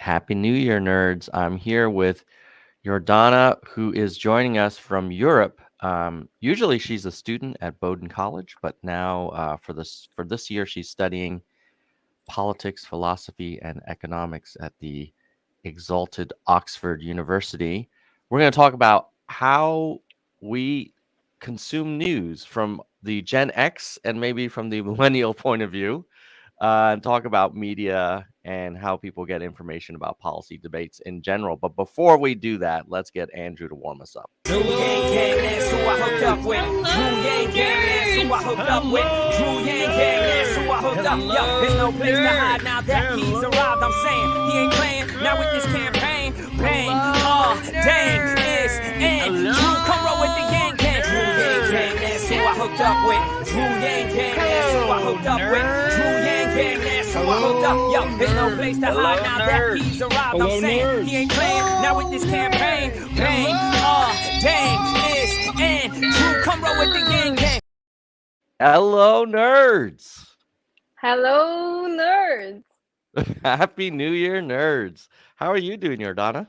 Happy New Year, nerds. I'm here with Yordana, who is joining us from Europe. Usually she's a student at Bowdoin College, but now for this year she's studying politics, philosophy, and economics at the exalted Oxford University. We're going to talk about how we consume news from the Gen X and maybe from the millennial point of view, and talk about media and how people get information about policy debates in general. But before we do that, let's get Andrew to warm us up. Drew Yang, that's who I hooked up with. Drew Yang, that's who I hooked up with. Drew Yang, that's who I hooked up. Yo, there's no place to hide now that he's arrived. I'm saying he ain't playing now with this campaign. Bang, dang, it's in. Drew, come roll with the Yang Gang. Drew Yang, that's who I hooked up with. Drew Yang, that's who I hooked up with. Drew Yang, that's who I hooked up. Yo, there's no place to hide now that he's arrived. I'm saying he ain't playing now with this campaign. Bang, dang, it's in. Drew, come roll with the Yang Gang. Hello, nerds. Hello, nerds. Happy New Year, nerds. How are you doing, Yordana?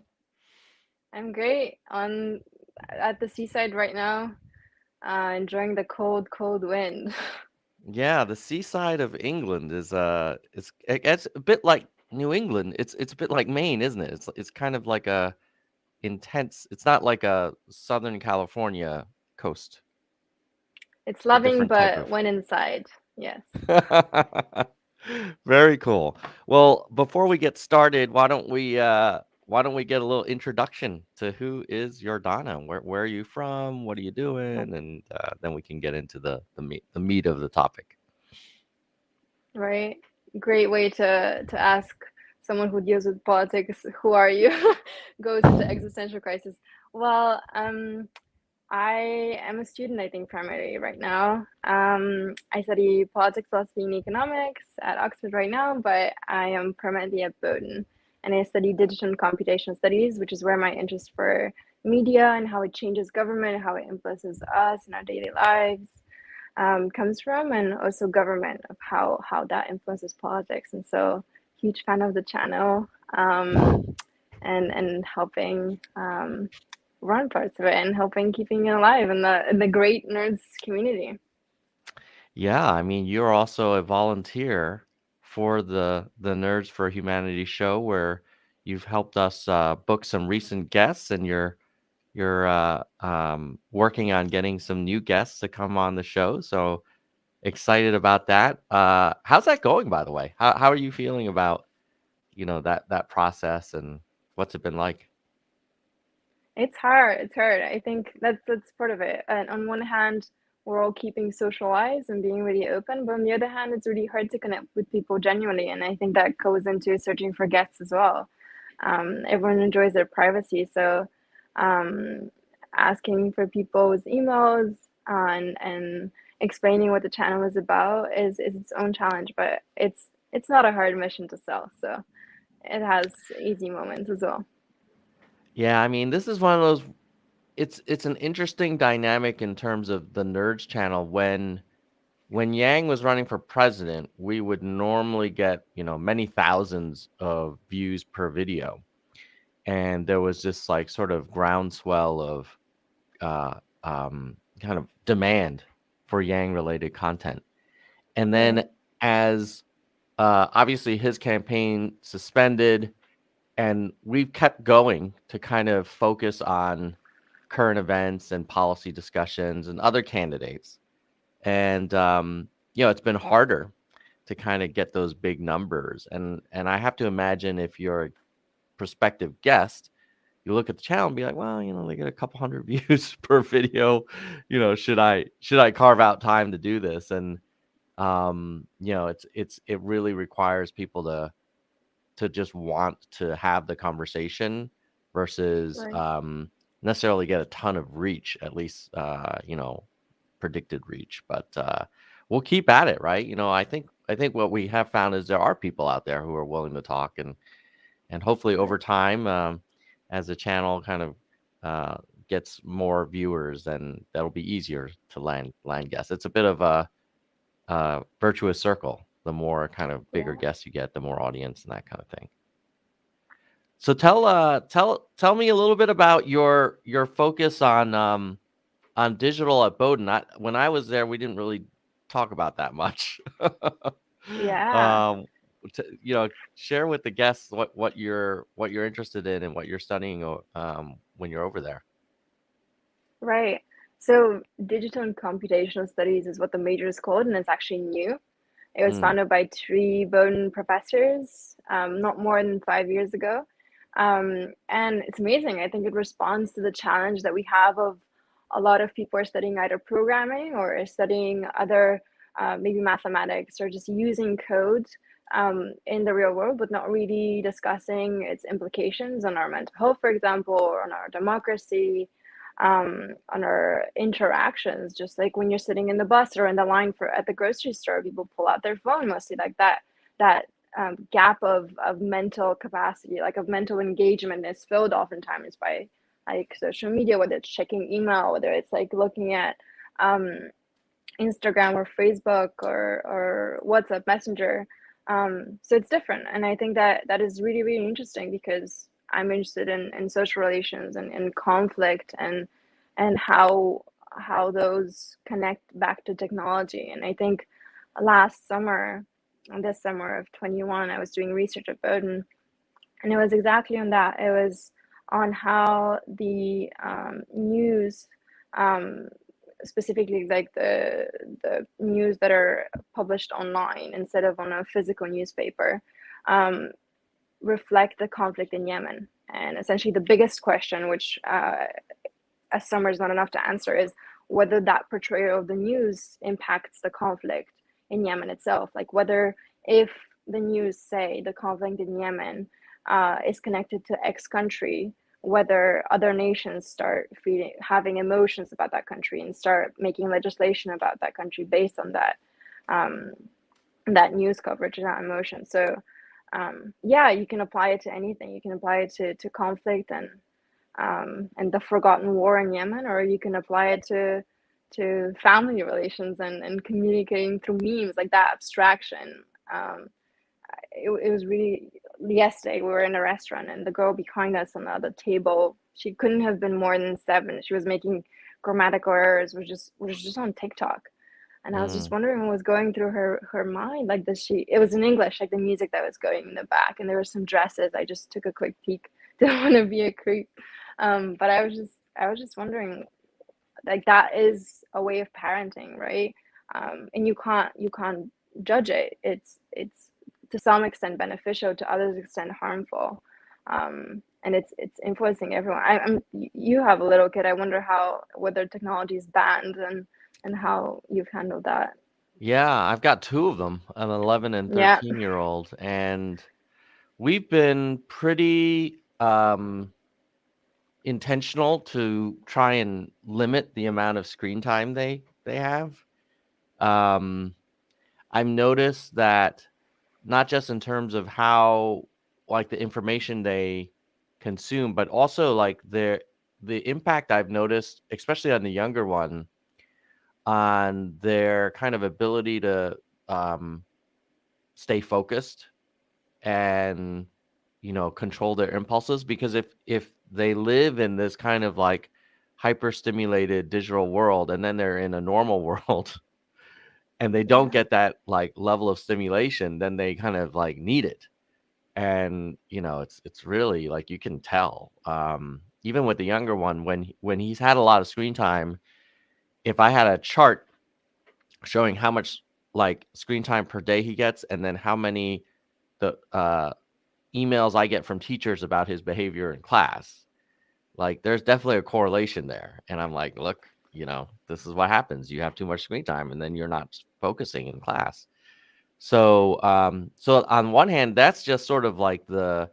I'm great at the seaside right now, enjoying the cold wind. Yeah, the seaside of England it's a bit like New England. It's a bit like Maine, isn't it? It's kind of like a intense. It's not like a Southern California coast. It's A loving, different type but when inside, yes. of. Very cool. Well, before we get started, why don't we get a little introduction to who is Yordana? Where are you from? What are you doing? And then we can get into the meat of the topic. Right? Great way to ask someone who deals with politics, who are you? Goes into existential crisis. Well, I am a student, I think, primarily right now. I study politics, philosophy, and economics at Oxford right now, but I am permanently at Bowdoin. And I study digital and computational studies, which is where my interest for media and how it changes government, how it influences us in our daily lives comes from, and also government, of how that influences politics. And so, huge fan of the channel and helping run parts of it and helping keeping it alive in the great nerds community. Yeah, I mean, you're also a volunteer for the Nerds for Humanity show, where you've helped us book some recent guests, and you're working on getting some new guests to come on the show. So excited about that. How's that going, by the way? How are you feeling about that process, and what's it been like? It's hard. It's hard. I think that's part of it. And on one hand, we're all keeping social lives and being really open, but on the other hand, it's really hard to connect with people genuinely. And I think that goes into searching for guests as well. Everyone enjoys their privacy, so asking for people's emails and explaining what the channel is about is its own challenge. But it's not a hard mission to sell, so it has easy moments as well. Yeah, I mean, this is one of those. It's an interesting dynamic in terms of the Nerds channel. When Yang was running for president, we would normally get many thousands of views per video, and there was this like sort of groundswell of kind of demand for Yang related content. And then as obviously his campaign suspended, and we've kept going to kind of focus on current events and policy discussions and other candidates. And it's been harder to kind of get those big numbers. And I have to imagine, if you're a prospective guest, you look at the channel and be like, well, they get a couple hundred views per video. Should I carve out time to do this? And it really requires people to just want to have the conversation versus Right. necessarily get a ton of reach, at least predicted reach. But we'll keep at it, right? I think what we have found is there are people out there who are willing to talk, and hopefully over time, as the channel kind of gets more viewers, then that'll be easier to land guests. It's a bit of a virtuous circle. The more kind of bigger Yeah. guests you get, the more audience and that kind of thing. So tell me a little bit about your focus on digital at Bowdoin. When I was there, we didn't really talk about that much. Yeah, um, share with the guests what you're interested in and what you're studying when you're over there. right. So digital and computational studies is what the major is called, and it's actually new. It was Mm, founded by three Bowdoin professors, not more than 5 years ago. And it's amazing. I think it responds to the challenge that we have of a lot of people are studying either programming or are studying other, maybe mathematics or just using code in the real world, but not really discussing its implications on our mental health, for example, or on our democracy, on our interactions. Just like when you're sitting in the bus or in the line for at the grocery store, people pull out their phone mostly. Like that gap of mental capacity, like of mental engagement, is filled oftentimes by like social media, whether it's checking email, whether it's like looking at um, Instagram or Facebook or WhatsApp Messenger. So it's different, and I think that that is really really interesting because I'm interested in social relations and in conflict and how those connect back to technology. And I think last summer, this summer of 21, I was doing research at Bowdoin, and it was exactly on that. It was on how the news, um, specifically like the news that are published online instead of on a physical newspaper, um, reflect the conflict in Yemen. And essentially, the biggest question, which a summer is not enough to answer, is whether that portrayal of the news impacts the conflict in Yemen itself. Like whether if the news say the conflict in Yemen is connected to X country, whether other nations start feeling having emotions about that country and start making legislation about that country based on um, that news coverage and that emotion. So yeah, you can apply it to anything. You can apply it to conflict and the forgotten war in Yemen, or you can apply it to family relations and communicating through memes, like that abstraction. Um, it was really yesterday we were in a restaurant and the girl behind us on the other table, she couldn't have been more than 7. She was making grammatical errors, was just on TikTok. And I was just mm, wondering what was going through her mind. Like, does she? It was in English, like the music that was going in the back, and there were some dresses. I just took a quick peek. Didn't want to be a creep, but I was just wondering, like that is a way of parenting, right? And you can't judge it. It's to some extent beneficial, to others extent harmful, and it's influencing everyone. You have a little kid. I wonder how whether technology is banned and how you've handled that. yeah, I've got two of them, an 11 and Yeah. 13-year-old, and we've been pretty intentional to try and limit the amount of screen time they have. Um, I've noticed that not just in terms of how like the information they consume, but also like the impact I've noticed, especially on the younger one, on their kind of ability to um, stay focused and control their impulses. Because if they live in this kind of like hyper stimulated digital world and then they're in a normal world and they don't Yeah. get that like level of stimulation, then they kind of like need it. And it's really like you can tell, even with the younger one, when he's had a lot of screen time, if I had a chart showing how much like screen time per day he gets and then how many the emails I get from teachers about his behavior in class, like there's definitely a correlation there. And I'm like, look, this is what happens. You have too much screen time and then you're not focusing in class. So on one hand, that's just sort of like the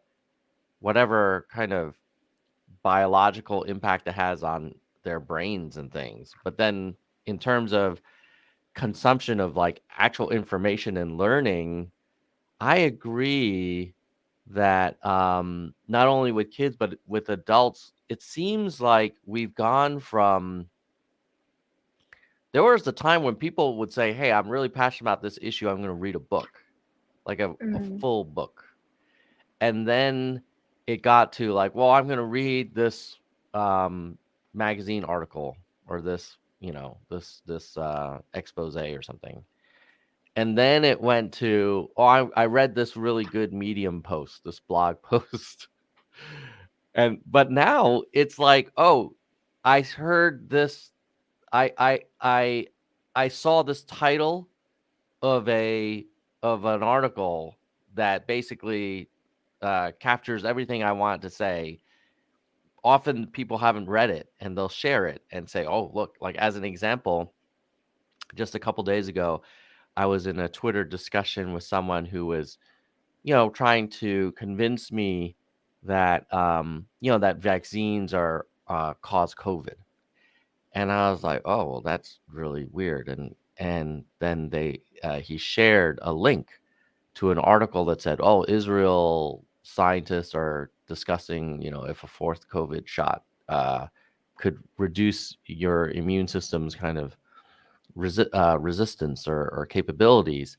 whatever kind of biological impact it has on their brains and things. But then in terms of consumption of like actual information and learning, I agree that not only with kids but with adults, it seems like we've gone from there was the time when people would say, "Hey, I'm really passionate about this issue. I'm going to read a book, like a Mhm. full book." And then it got to like, well, I'm going to read this um, magazine article or this, this expose or something. And then it went to, oh, I read this really good Medium post, this blog post. And but now it's like, oh, I heard this, I I I I saw this title of a of an article that basically captures everything I want to say. Often people haven't read it and they'll share it and say, "Oh, look!" Like as an example, just a couple days ago, I was in a Twitter discussion with someone who was, trying to convince me that, that vaccines are cause COVID, and I was like, "Oh, well, that's really weird." And then he shared a link to an article that said, "Oh, Israel scientists are discussing, if a fourth COVID shot could reduce your immune system's kind of resistance or capabilities."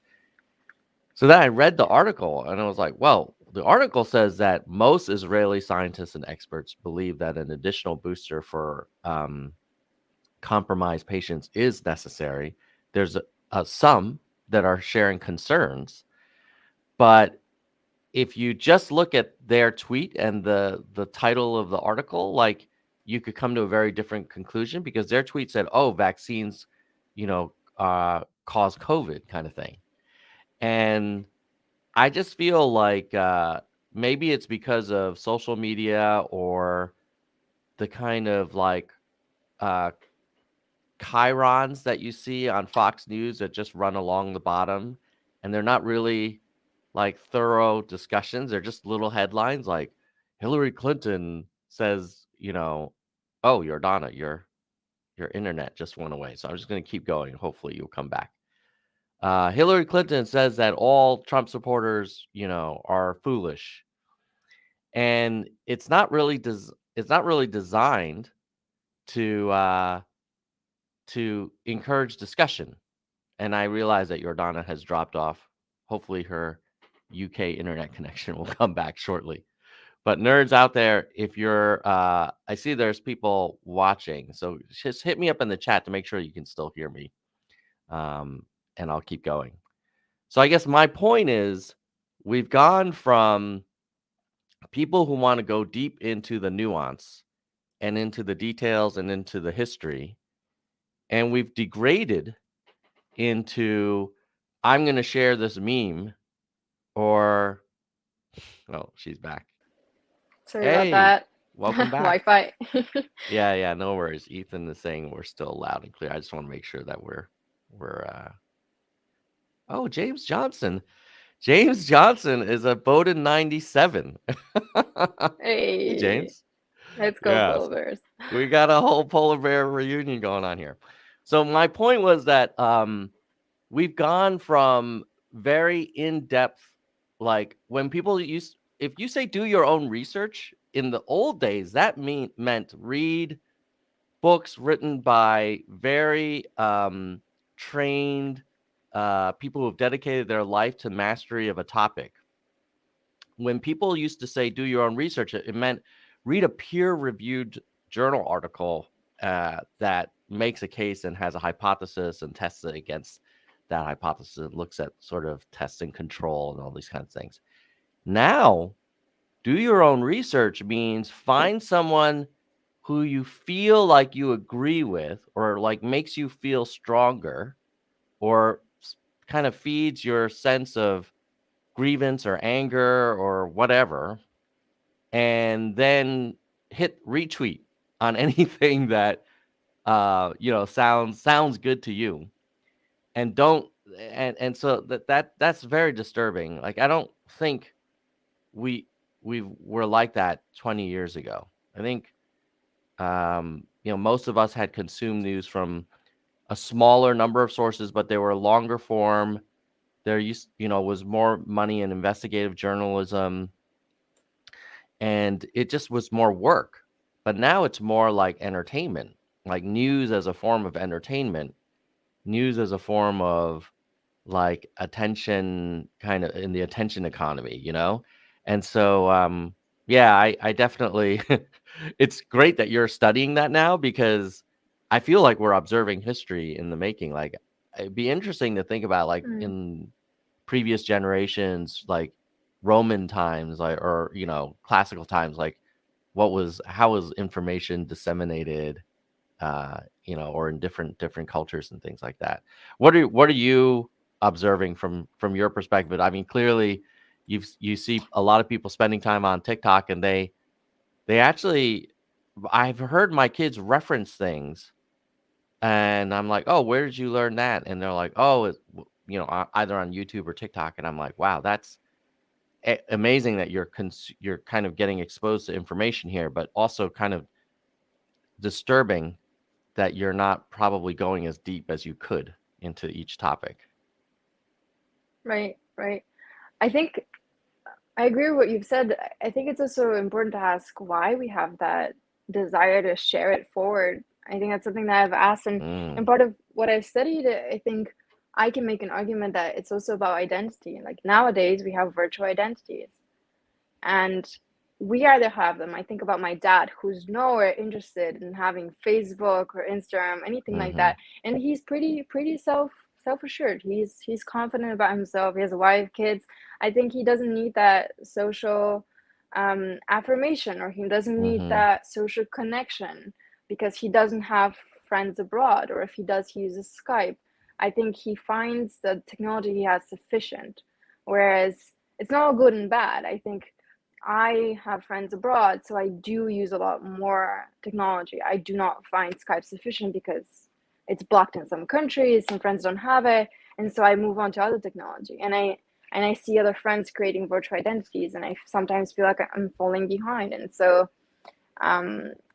So then I read the article and I was like, well, the article says that most Israeli scientists and experts believe that an additional booster for compromised patients is necessary. There's some that are sharing concerns, but if you just look at their tweet and the title of the article, like you could come to a very different conclusion because their tweet said, "Oh, vaccines, cause COVID," kind of thing. And I just feel like maybe it's because of social media or the kind of like uh, chyrons that you see on Fox News that just run along the bottom, and they're not really like thorough discussions. They're just little headlines like Hillary Clinton says, "Oh, Yordana, your internet just went away." So I'm just going to keep going. Hopefully, you'll come back. Hillary Clinton says that all Trump supporters, are foolish, and it's not really designed to encourage discussion. And I realize that Jordana has dropped off. Hopefully, her UK internet connection will come back shortly. But nerds out there, if you're, I see there's people watching, so just hit me up in the chat to make sure you can still hear me, um, and I'll keep going. So I guess my point is, we've gone from people who want to go deep into the nuance and into the details and into the history, and we've degraded into, I'm going to share this meme, or, oh, she's back. Sorry about Hey, that. welcome back. Wi-Fi. Yeah, no worries. Ethan is saying we're still loud and clear. I just want to make sure that we're oh, James Johnson. James Johnson is a Bowdoin 97. Hey, Hey, James. let's go Yes. polar bears. We got a whole polar bear reunion going on here. So my point was that we've gone from very in-depth, like when people use, if you say do your own research in the old days, that meant read books written by very trained people who have dedicated their life to mastery of a topic. When people used to say do your own research, it meant read a peer-reviewed journal article that makes a case and has a hypothesis and tests it against that hypothesis and looks at sort of test and control and all these kinds of things. Now, do your own research means find someone who you feel like you agree with or like makes you feel stronger or kind of feeds your sense of grievance or anger or whatever, and then hit retweet on anything that sounds good to you, and don't and so that's very disturbing. Like I don't think we we were like that 20 years ago. I think most of us had consumed news from a smaller number of sources, but they were longer form. There was more money in investigative journalism, and it just was more work. But now it's more like entertainment, like news as a form of entertainment, news as a form of like attention, kind of in the attention economy. And so Yeah, I definitely it's great that you're studying that now because I feel like we're observing history in the making. Like it'd be interesting to think about like Mm, in previous generations, like Roman times, like or classical times, like how was information disseminated, or in different cultures and things like that. What are you observing from your perspective? I mean, clearly you see a lot of people spending time on TikTok, and they actually, I've heard my kids reference things, and I'm like, "Oh, where did you learn that?" And they're like, "Oh, either on YouTube or TikTok." And I'm like, "Wow, that's amazing that you're kind of getting exposed to information here, but also kind of disturbing that you're not probably going as deep as you could into each topic." right, right. I think I agree with what you've said. I think it's also important to ask why we have that desire to share it forward. I think that's something that I've asked, and Mm, part of what I've studied, I think I can make an argument that it's also about identity. Like nowadays, we have virtual identities, and we either have them. I think about my dad, who's nowhere interested in having Facebook or Instagram, anything like mhm, that, and he's pretty self assured. He's confident about himself. He has a wife, kids. I think he doesn't need that social affirmation, or he doesn't need mhm, that social connection because he doesn't have friends abroad, or if he does, he uses Skype. I think he finds the technology he has sufficient, whereas it's not all good and bad. I think I have friends abroad, so I do use a lot more technology. I do not find Skype sufficient because it's blocked in some countries, some friends don't have it, and so I move on to other technology. And I see other friends creating virtual identities, and I sometimes feel like I'm falling behind. And so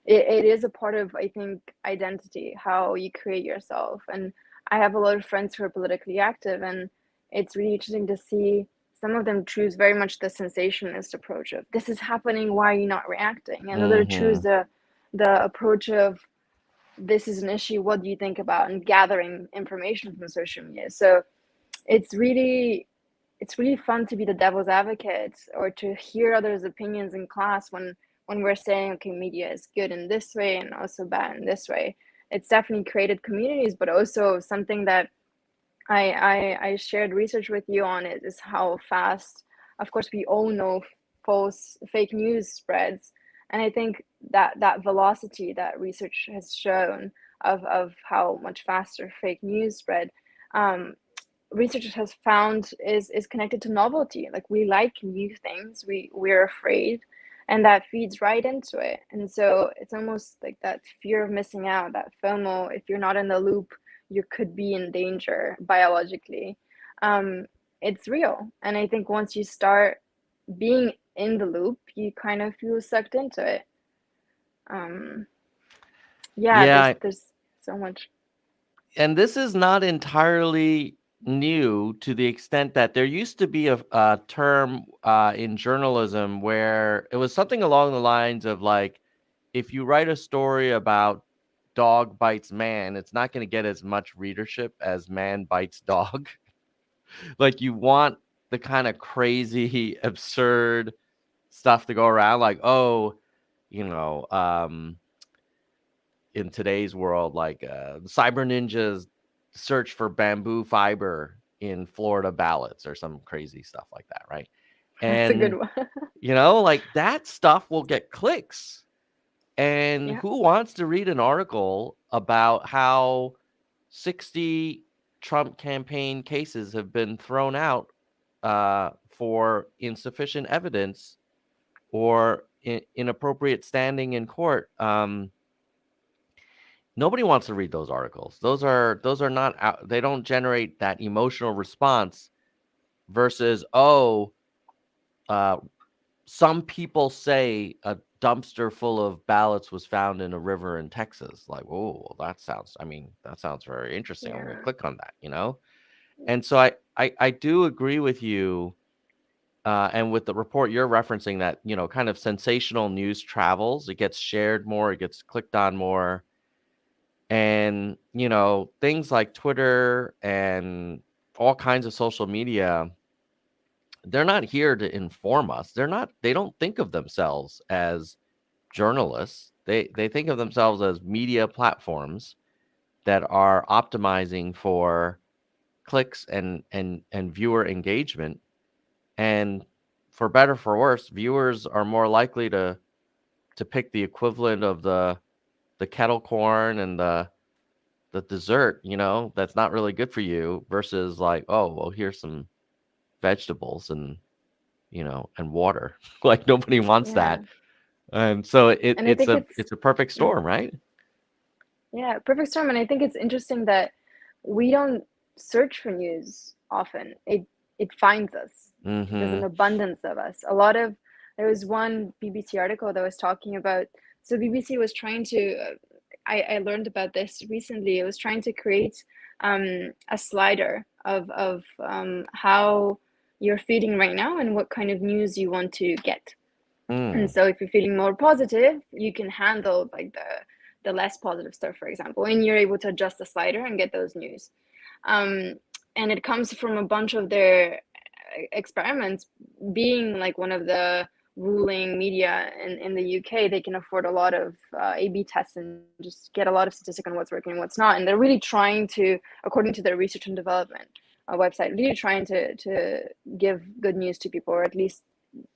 it is a part of, I think, identity, how you create yourself. And I have a lot of friends who are politically active, and it's really interesting to see some of them choose very much the sensationalist approach of this is happening, why are you not reacting? And others choose mhm. the approach of this is an issue, what do you think about, and gathering information from social media. So it's really fun to be the devil's advocate or to hear others' opinions in class when we're saying, okay, media is good in this way and also bad in this way. It's definitely created communities, but also something that I shared research with you on it is how fast, of course, we all know false fake news spreads, and I think that velocity that research has shown of how much faster fake news spread, um, research has found is connected to novelty. Like we like new things, we're afraid, and that feeds right into it. And so it's almost like that fear of missing out, that FOMO. If you're not in the loop, you could be in danger biologically. um, it's real, and I think once you start being in the loop, you kind of feel sucked into it. um, yeah, Yeah, there's so much. and this is not entirely new to the extent that there used to be a term in journalism where it was something along the lines of like, if you write a story about dog bites man, it's not going to get as much readership as man bites dog. Like you want the kind of crazy, absurd stuff to go around, like, oh, you know, in today's world, like cyber ninjas search for bamboo fiber in Florida ballots or some crazy stuff like that, right? That's a good And one. like that stuff will get clicks. And Yeah, who wants to read an article about how 60 Trump campaign cases have been thrown out for insufficient evidence or inappropriate standing in court? Nobody wants to read those articles. Those are not they don't generate that emotional response versus, oh, uh, some people say a dumpster full of ballots was found in a river in Texas. Like, oh, that sounds very interesting. I'm going to yeah, click on that. And so I do agree with you. And with the report you're referencing, that, kind of sensational news travels, it gets shared more, it gets clicked on more. And, things like Twitter and all kinds of social media they're not here to inform us. They don't think of themselves as journalists. They think of themselves as media platforms that are optimizing for clicks and viewer engagement. And for better for worse, viewers are more likely to pick the equivalent of the kettle corn and the dessert, that's not really good for you versus like, oh, well, here's some vegetables and water. Like nobody wants Yeah. that. And so it And I it's think a it's it's a perfect mm, storm, right? yeah, perfect storm. And I think it's interesting that we don't search for news often. It finds us. There's an Mhm. abundance of us. There was one BBC article that was talking about, so BBC was trying to, I learned about this recently. It was trying to create a slider of how you're feeling right now and what kind of news you want to get. And Mm. so if you're feeling more positive, you can handle like the less positive stuff, for example, and you're able to adjust the slider and get those news. Um, and it comes from a bunch of their experiments. Being like one of the ruling media in the UK, they can afford a lot of A/B tests and just get a lot of statistic on what's working and what's not. And they're really trying to, according to their research and development website, really trying to give good news to people, or at least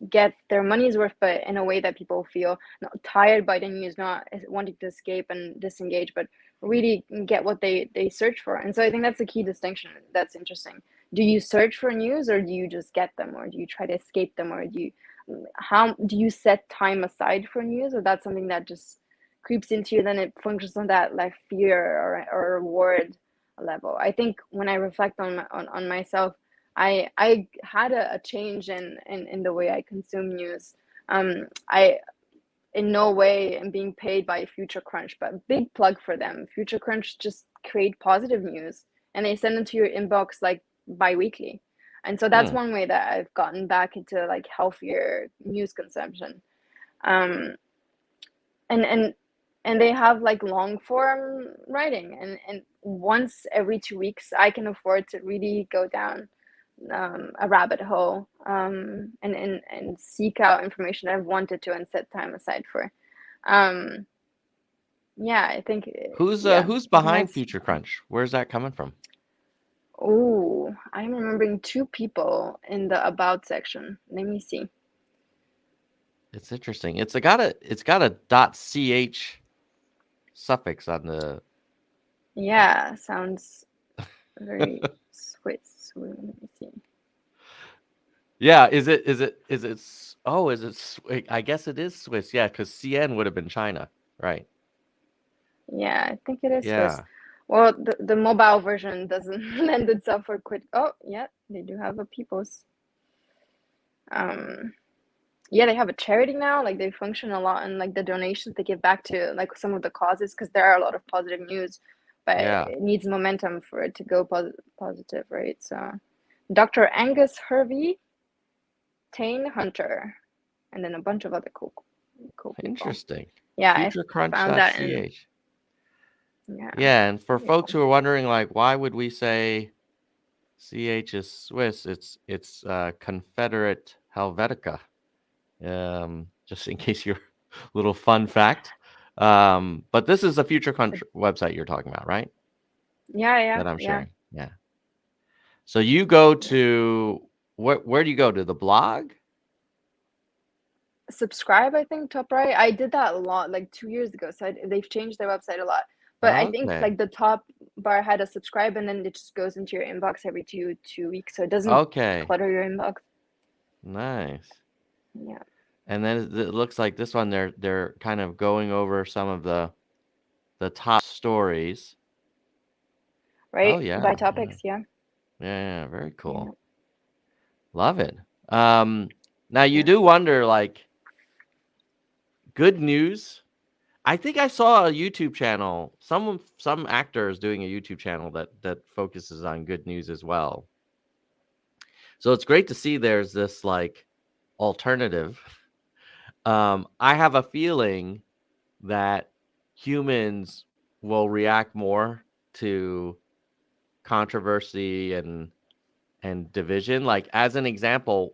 get their money's worth, but in a way that people feel not tired by the news, not wanting to escape and disengage, but really get what they search for. And so I think that's a key distinction that's interesting. Do you search for news, or do you just get them, or do you try to escape them, or how do you set time aside for news, or that's something that just creeps into you, then it functions on that like fear or reward level. I think when I reflect on myself, I had a change in the way I consume news. I in no way am being paid by Future Crunch, but big plug for them. Future Crunch just create positive news, and they send it to your inbox like bi-weekly. And so that's Mm. one way that I've gotten back into like healthier news consumption. Um, and and and they have like long form writing, and once every 2 weeks I can afford to really go down a rabbit hole, and seek out information I've wanted to and set time aside for. um yeah, I think, yeah, Who's I think behind that's. Future Crunch? Where's that coming from? Oh, I'm remembering two people in the about section. Let me see. It's interesting. It's got a .ch suffix on the. Yeah, sounds very Swiss. Let me see. Yeah, I guess it is Swiss. Yeah, because CN would have been China, right? Yeah, I think it is Swiss. Yeah. Well, the mobile version doesn't lend itself for quick. Oh, yeah, they do have a people's. Um, yeah, they have a charity now. Like they function a lot, and like the donations they give back to like some of the causes, because there are a lot of positive news, but Yeah. it needs momentum for it to go positive, right? So, Dr. Angus Hervey, Tane Hunter, and then a bunch of other cool people. Interesting. Yeah, I found that in. Futurecrunch.ch. Yeah, Yeah, and for pretty folks cool. who are wondering, like, why would we say CH is Swiss? It's Confederate Helvetica. Just in case you're little fun fact. But this is a Future Crunch website you're talking about, right? Yeah, yeah, That I'm yeah, sharing. Yeah. So you go yeah. to where do you go to the blog? Subscribe, I think, top right. I did that a lot, like 2 years ago. So they've changed their website a lot. But I think Okay. like the top bar had a subscribe, and then it just goes into your inbox every two weeks, so it doesn't Okay. clutter your inbox. Nice. Yeah, And then it looks like this one they're kind of going over some of the top stories. Oh right. yeah. By Yeah. topics. Yeah, Yeah, very yeah, cool. Love it. Um Now you yeah. do wonder like good news. I think I saw a YouTube channel. Some actor is doing a YouTube channel that focuses on good news as well. So it's great to see there's this like alternative. I have a feeling that humans will react more to controversy and division. Like, as an example,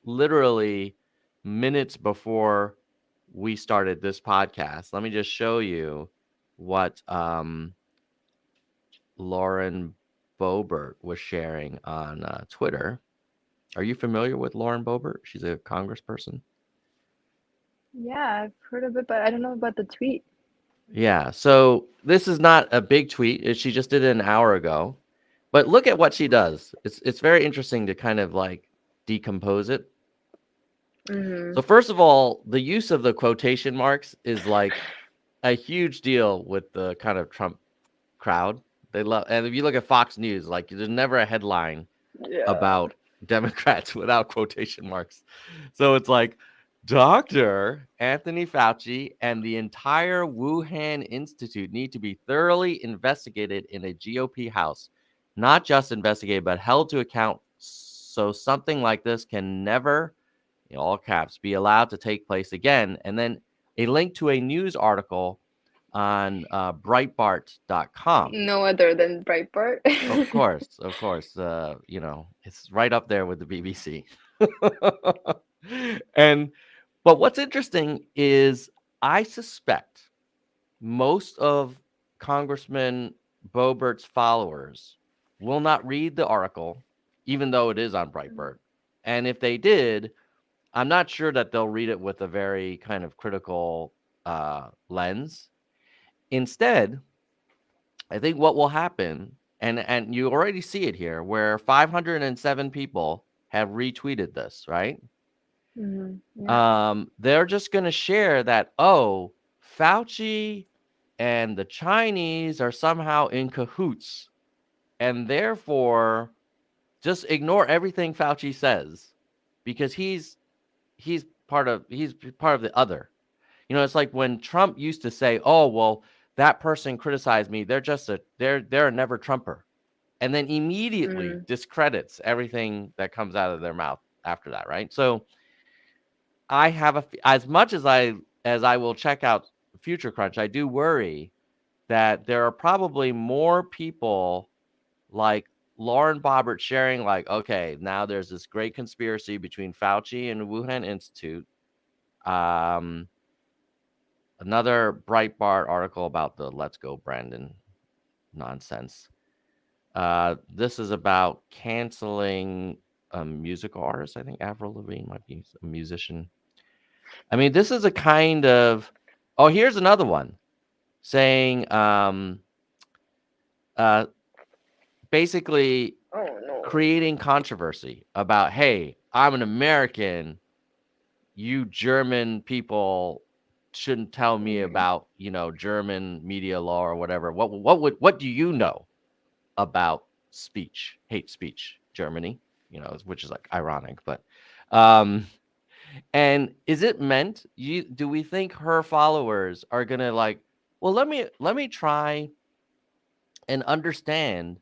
literally minutes before we started this podcast, let me just show you what Lauren Boebert was sharing on Twitter. Are you familiar with Lauren Boebert? She's a congressperson. Yeah, I've heard of it, but I don't know about the tweet. Yeah. So this is not a big tweet. She just did it an hour ago. But look at what she does. It's very interesting to kind of like decompose it. Mm-hmm. So first of all, the use of the quotation marks is like a huge deal with the kind of Trump crowd. They love, and if you look at Fox News, like there's never a headline Yeah. about Democrats without quotation marks. So it's like Dr. Anthony Fauci and the entire Wuhan Institute need to be thoroughly investigated in a GOP house, not just investigated, but held to account so something like this can never, in all caps, be allowed to take place again. And then a link to a news article on Breitbart.com. No other than Breitbart. Of course, of course. It's right up there with the BBC. and but what's interesting is I suspect most of Congressman Boebert's followers will not read the article, even though it is on Breitbart. And if they did, I'm not sure that they'll read it with a very kind of critical lens. Instead, I think what will happen, and you already see it here, where 507 people have retweeted this, right? Mm-hmm. Yeah. They're just going to share that, oh, Fauci and the Chinese are somehow in cahoots, and therefore just ignore everything Fauci says because he's part of the other. It's like when Trump used to say, "Oh, well, that person criticized me. They're a never Trumper," and then immediately Mm. discredits everything that comes out of their mouth after that, right? So I have as much as I will check out Future Crunch, I do worry that there are probably more people like Lauren Boebert sharing, like, okay, now there's this great conspiracy between Fauci and Wuhan Institute. Um, Another Breitbart article about the "Let's Go Brandon" nonsense. This is about canceling a musical artist. I think Avril Lavigne might be a musician. I mean, this is a kind of. Oh, here's another one saying, uh, basically Oh no. creating controversy about, hey, I'm an American. You German people shouldn't tell me Mm. about, German media law or whatever. What do you know about speech, hate speech, Germany, which is like ironic, but um and is it meant do we think her followers are going to like, well, let me try and understand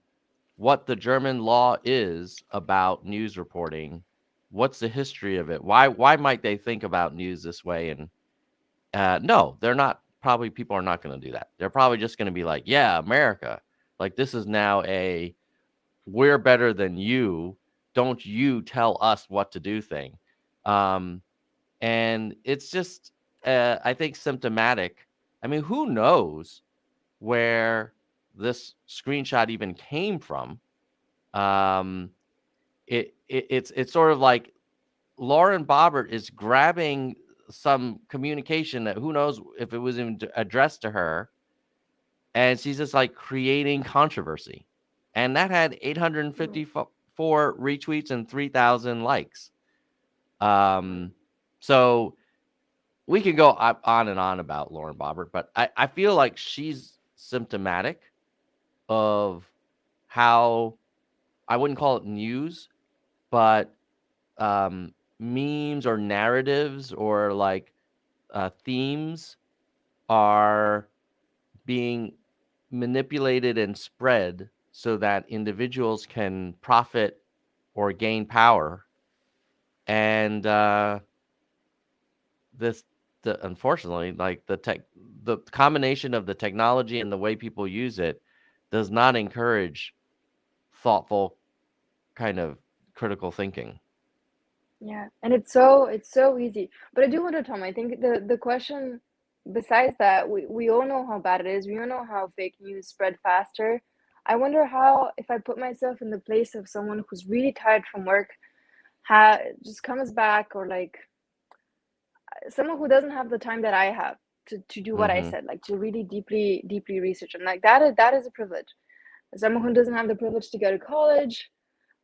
what the German law is about news reporting. What's the history of it? Why might they think about news this way? And no, they're not. Probably people are not going to do that. They're probably just going to be like, yeah, America, like this is now a we're better than you. Don't you tell us what to do thing. Um, and it's just, I think, symptomatic. I mean, who knows where this screenshot even came from? Um, it's sort of like Lauren Boebert is grabbing some communication that who knows if it was even addressed to her, and she's just like creating controversy, and that had 854 retweets and 3,000 likes. So we can go on and on about Lauren Boebert, but I feel like she's symptomatic of how, I wouldn't call it news, but memes or narratives or like themes are being manipulated and spread so that individuals can profit or gain power. And this, unfortunately, like the combination of the technology and the way people use it does not encourage thoughtful kind of critical thinking. Yeah, and it's so easy. But I do wonder, Tom, I think the question besides that, we all know how bad it is. We all know how fake news spread faster. I wonder how, if I put myself in the place of someone who's really tired from work, just comes back, or like someone who doesn't have the time that I have to do what I Mm-hmm. said, like to really deeply research. And like that is a privilege. Someone who doesn't have the privilege to go to college,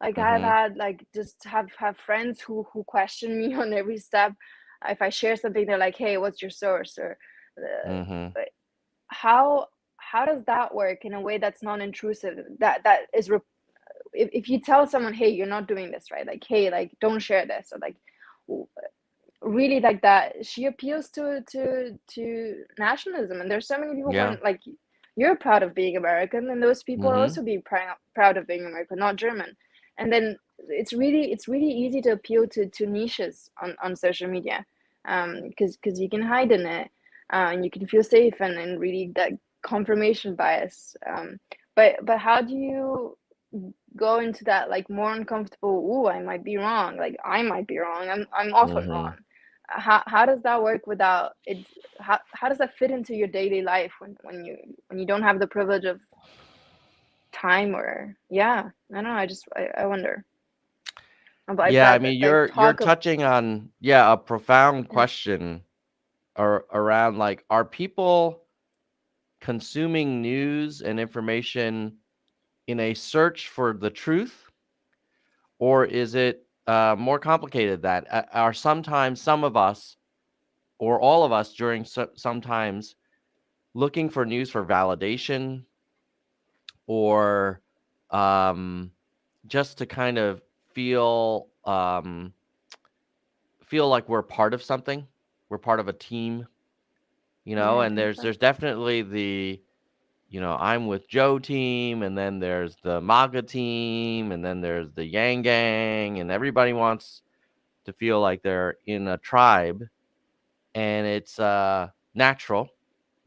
like I've Mm-hmm. had, like, just have friends who question me on every step. If I share something, they're like, "Hey, what's your source?" Or Mm-hmm. how how does that work in a way that's non-intrusive? That is, if you tell someone, "Hey, you're not doing this right," like, "Hey, like, don't share this," or like, really, like, that she appeals to nationalism. And there's so many people, Yeah. when, like, you're proud of being American, and those people are Mm-hmm. also being proud of being American, not German. And then it's really easy to appeal to niches on social media, because you can hide in it, and you can feel safe, and really that confirmation bias. But how do you go into that, like, more uncomfortable, "Ooh, I might be wrong, like, I might be wrong, I'm often Mm-hmm. wrong." How does that work without it? How does that fit into your daily life when you don't have the privilege of time? Or, yeah, I don't know, I wonder about Yeah, I that, mean, that you're talk of. touching on, yeah, a profound Yeah, question, or around, like, are people consuming news and information in a search for the truth, or is it more complicated that are sometimes some of us, or all of us, during sometimes looking for news for validation, or um, just to kind of feel feel like we're part of something, we're part of a team, yeah, I and think there's so. there's definitely the, I'm with Joe team, and then there's the MAGA team, and then there's the Yang gang, and everybody wants to feel like they're in a tribe, and it's natural,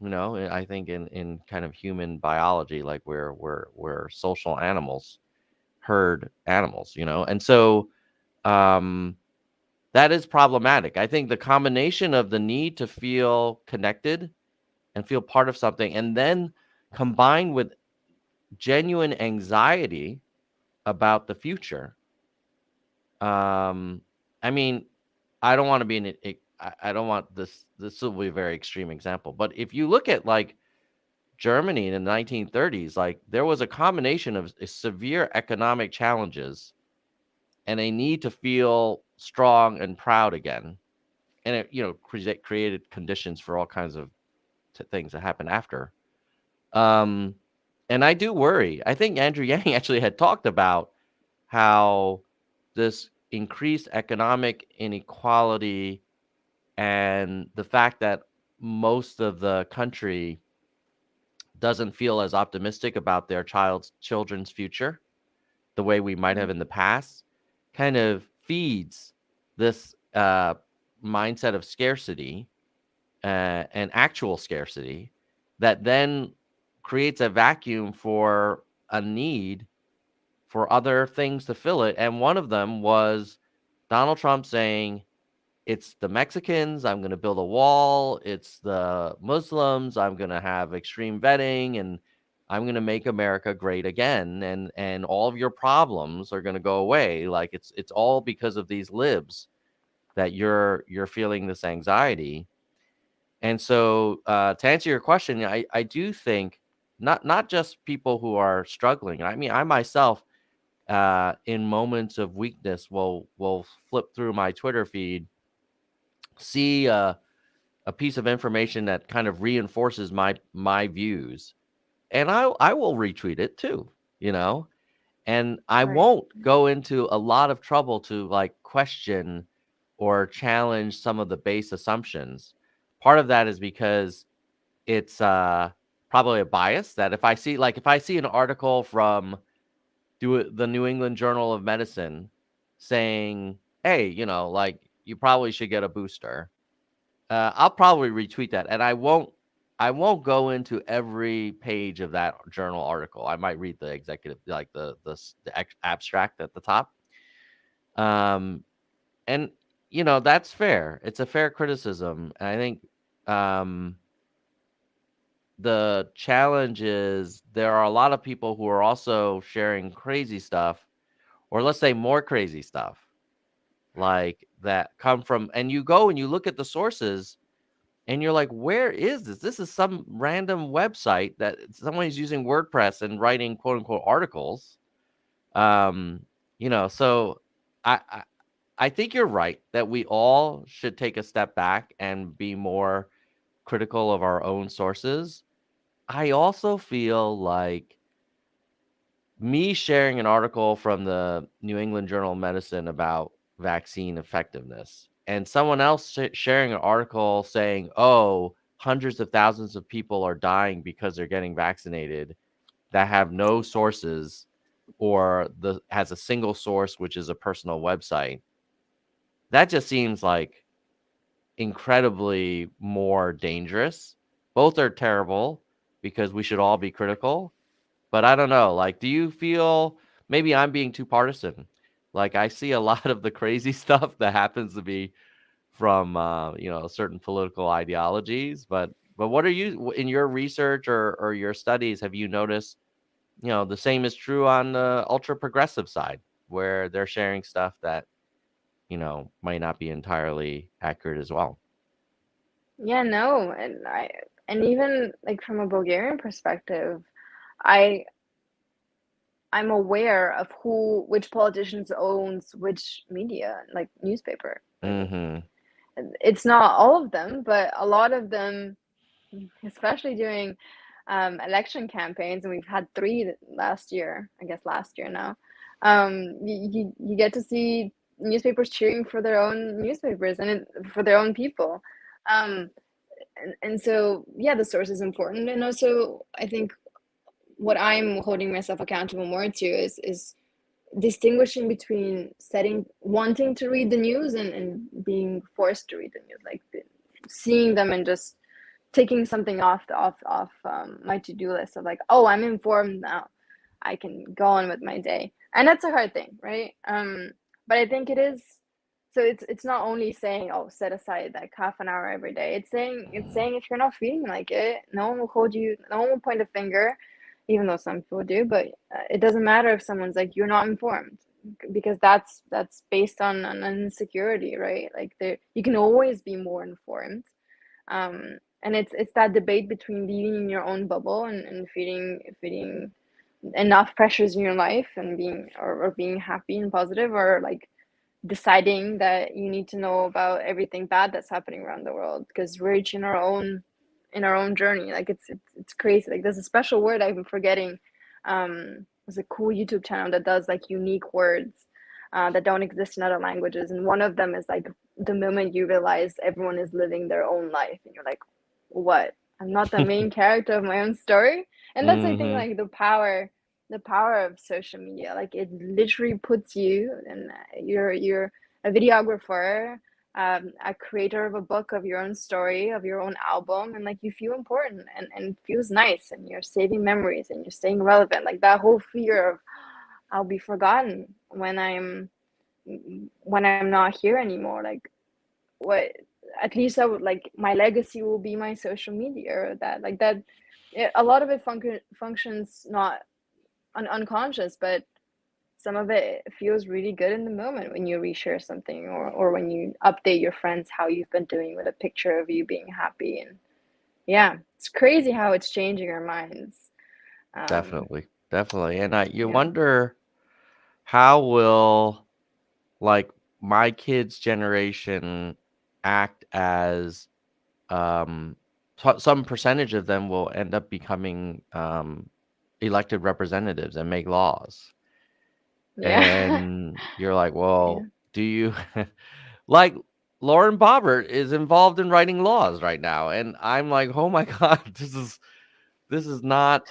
I think in kind of human biology, like we're social animals, herd animals, and so um that is problematic. I think the combination of the need to feel connected and feel part of something, and then combined with genuine anxiety about the future. Um, I mean, I don't want to be in it. I don't want this. This will be a very extreme example, but if you look at, like, Germany in the 1930s, like, there was a combination of severe economic challenges and a need to feel strong and proud again, and it, created conditions for all kinds of things that happened after. Um, and I do worry. I think Andrew Yang actually had talked about how this increased economic inequality, and the fact that most of the country doesn't feel as optimistic about their children's future the way we might have in the past, kind of feeds this mindset of scarcity, and actual scarcity, that then creates a vacuum for a need for other things to fill it. And one of them was Donald Trump saying, it's the Mexicans, I'm going to build a wall. It's the Muslims, I'm going to have extreme vetting, and I'm going to make America great again. And all of your problems are going to go away. Like, it's all because of these libs that you're feeling this anxiety. And so, to answer your question, I do think not just people who are struggling. I mean, I myself, in moments of weakness, will flip through my Twitter feed, see a piece of information that kind of reinforces my views, and I will retweet it too, and I Right. won't go into a lot of trouble to, like, question or challenge some of the base assumptions. Part of that is because it's probably a bias, that if I see an article from the New England Journal of Medicine saying, "Hey, like, you probably should get a booster," I'll probably retweet that, and I won't go into every page of that journal article. I might read the executive, like the abstract at the top, Um, and that's fair. It's a fair criticism. And I think um, the challenge is there are a lot of people who are also sharing crazy stuff, or let's say more crazy stuff, like that come from, and you go and you look at the sources and you're like, where is this? This is some random website that someone's using WordPress and writing quote unquote articles. Um, so I, I I think you're right that we all should take a step back and be more critical of our own sources. I also feel like me sharing an article from the New England Journal of Medicine about vaccine effectiveness and someone else sharing an article saying, oh, hundreds of thousands of people are dying because they're getting vaccinated, that have no sources or the has a single source, which is a personal website. That just seems like incredibly more dangerous. Both are terrible because we should all be critical. But I don't know. Like, do you feel maybe I'm being too partisan? Like, I see a lot of the crazy stuff that happens to be from certain political ideologies. But what are you in your research or your studies? Have you noticed the same is true on the ultra progressive side, where they're sharing stuff that might not be entirely accurate as well? Yeah, no, and even like from a Bulgarian perspective, I I'm aware of which politicians owns which media, like newspaper. Like Mm-hmm. it's not all of them, but a lot of them, especially during election campaigns, and we've had three last year, I guess last year now. You get to see newspapers cheering for their own newspapers and for their own people. Um, and so yeah, the source is important, and also I think what I'm holding myself accountable more to is distinguishing between wanting to read the news and being forced to read the news, like seeing them and just taking something off my to-do list of like, oh, I'm informed now, I can go on with my day. And that's a hard thing, right? But I think it is, so it's not only saying, oh, set aside like half an hour every day. It's saying if you're not feeling like it, no one will hold you, no one will point a finger, even though some people do. But it doesn't matter if someone's like, you're not informed, because that's based on an insecurity, right? Like there, you can always be more informed. And it's that debate between being in your own bubble and feeling enough pressures in your life and or being happy and positive, or like deciding that you need to know about everything bad that's happening around the world, because we're each in our own journey. Like it's crazy. Like there's a special word I've been forgetting. There's a cool YouTube channel that does like unique words that don't exist in other languages, and one of them is like the moment you realize everyone is living their own life, and you're like, what? I'm not the main character of my own story. And that's, I think, Mm-hmm. like the power of social media. Like it literally puts you, and you're a videographer, a creator of a book, of your own story, of your own album, and like you feel important, and it feels nice, and you're saving memories and you're staying relevant. Like that whole fear of I'll be forgotten when I'm not here anymore. Like what, at least I would like my legacy will be my social media, or that like that a lot of it functions not unconscious, but some of it feels really good in the moment when you reshare something, or when you update your friends how you've been doing with a picture of you being happy. And yeah, it's crazy how it's changing our minds. um Definitely, definitely. And you yeah. wonder how will like my kids' generation act as some percentage of them will end up becoming elected representatives and make laws. Yeah. And you're like, Yeah. well, do you like Lauren Boebert is involved in writing laws right now, and I'm like, oh my god, this is not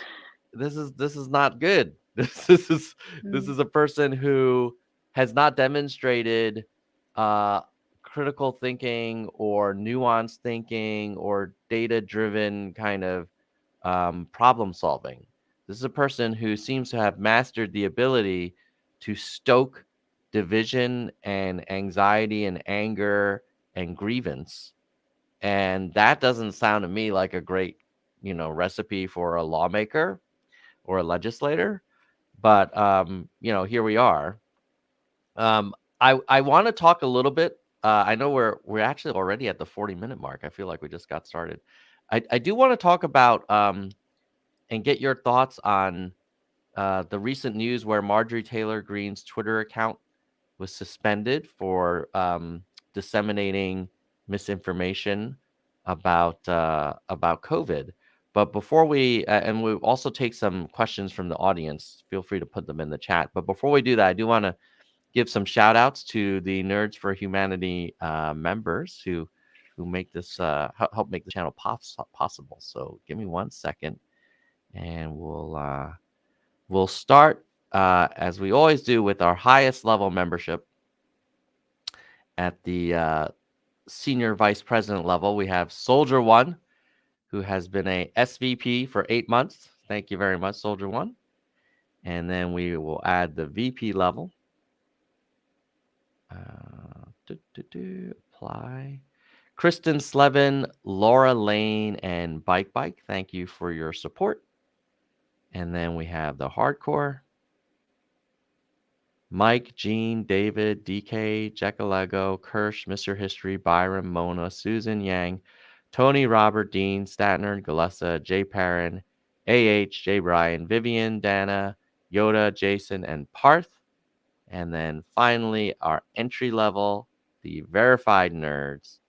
this is not good. This Mm. is a person who has not demonstrated uh critical thinking or nuanced thinking or data driven kind of problem solving. This is a person who seems to have mastered the ability to stoke division and anxiety and anger and grievance. And that doesn't sound to me like a great, recipe for a lawmaker or a legislator. But here we are. Um, I want to talk a little bit. I know we're actually already at the 40-minute mark. I feel like we just got started. I do want to talk about and get your thoughts on the recent news where Marjorie Taylor Greene's Twitter account was suspended for disseminating misinformation about COVID. But before we and we'll also take some questions from the audience. Feel free to put them in the chat. But before we do that, I do want to give some shout outs to the Nerds for Humanity members who make this help make the channel possible. So give me 1 second, and we'll start as we always do with our highest level membership at the senior vice president level. We have Soldier One, who has been a SVP for 8 months. Thank you very much, Soldier One. And then we will add the VP level. Apply. Kristen Slevin, Laura Lane, and Bike. Thank you for your support. And then we have the hardcore. Mike, Gene, David, DK, Jackalego, Kirsch, Mr. History, Byram, Mona, Susan Yang, Tony, Robert, Dean, Statner, Galessa, Jay Perrin, Jay Bryan, Vivian, Dana, Yoda, Jason, and Parth. And then finally, our entry level, the verified nerds.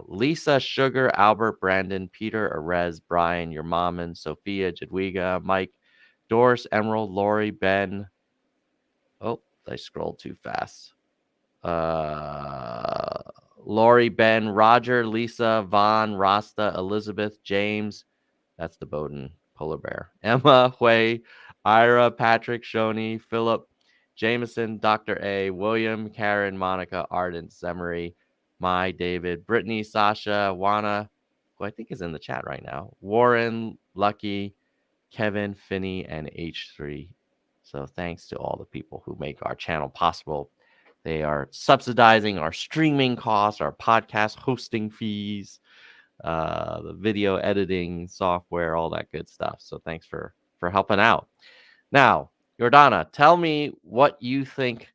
Lisa, Sugar, Albert, Brandon, Peter, Arez, Brian, your mom, Sophia, Jadwiga, Mike, Doris, Emerald, Lori, Ben. Oh, I scrolled too fast. Lori, Ben, Roger, Lisa, Vaughn, Rasta, Elizabeth, James. That's the Bowdoin polar bear. Emma, Hui, Ira, Patrick, Shoni, Philip, Jameson, Dr. A, William, Karen, Monica, Arden, Zemery, Mai, David, Brittany, Sasha, Wana, who I think is in the chat right now, Warren, Lucky, Kevin, Finney, and H3. So thanks to all the people who make our channel possible. They are subsidizing our streaming costs, our podcast hosting fees, the video editing software, all that good stuff. So thanks for helping out. Now, Yordana, tell me what you think.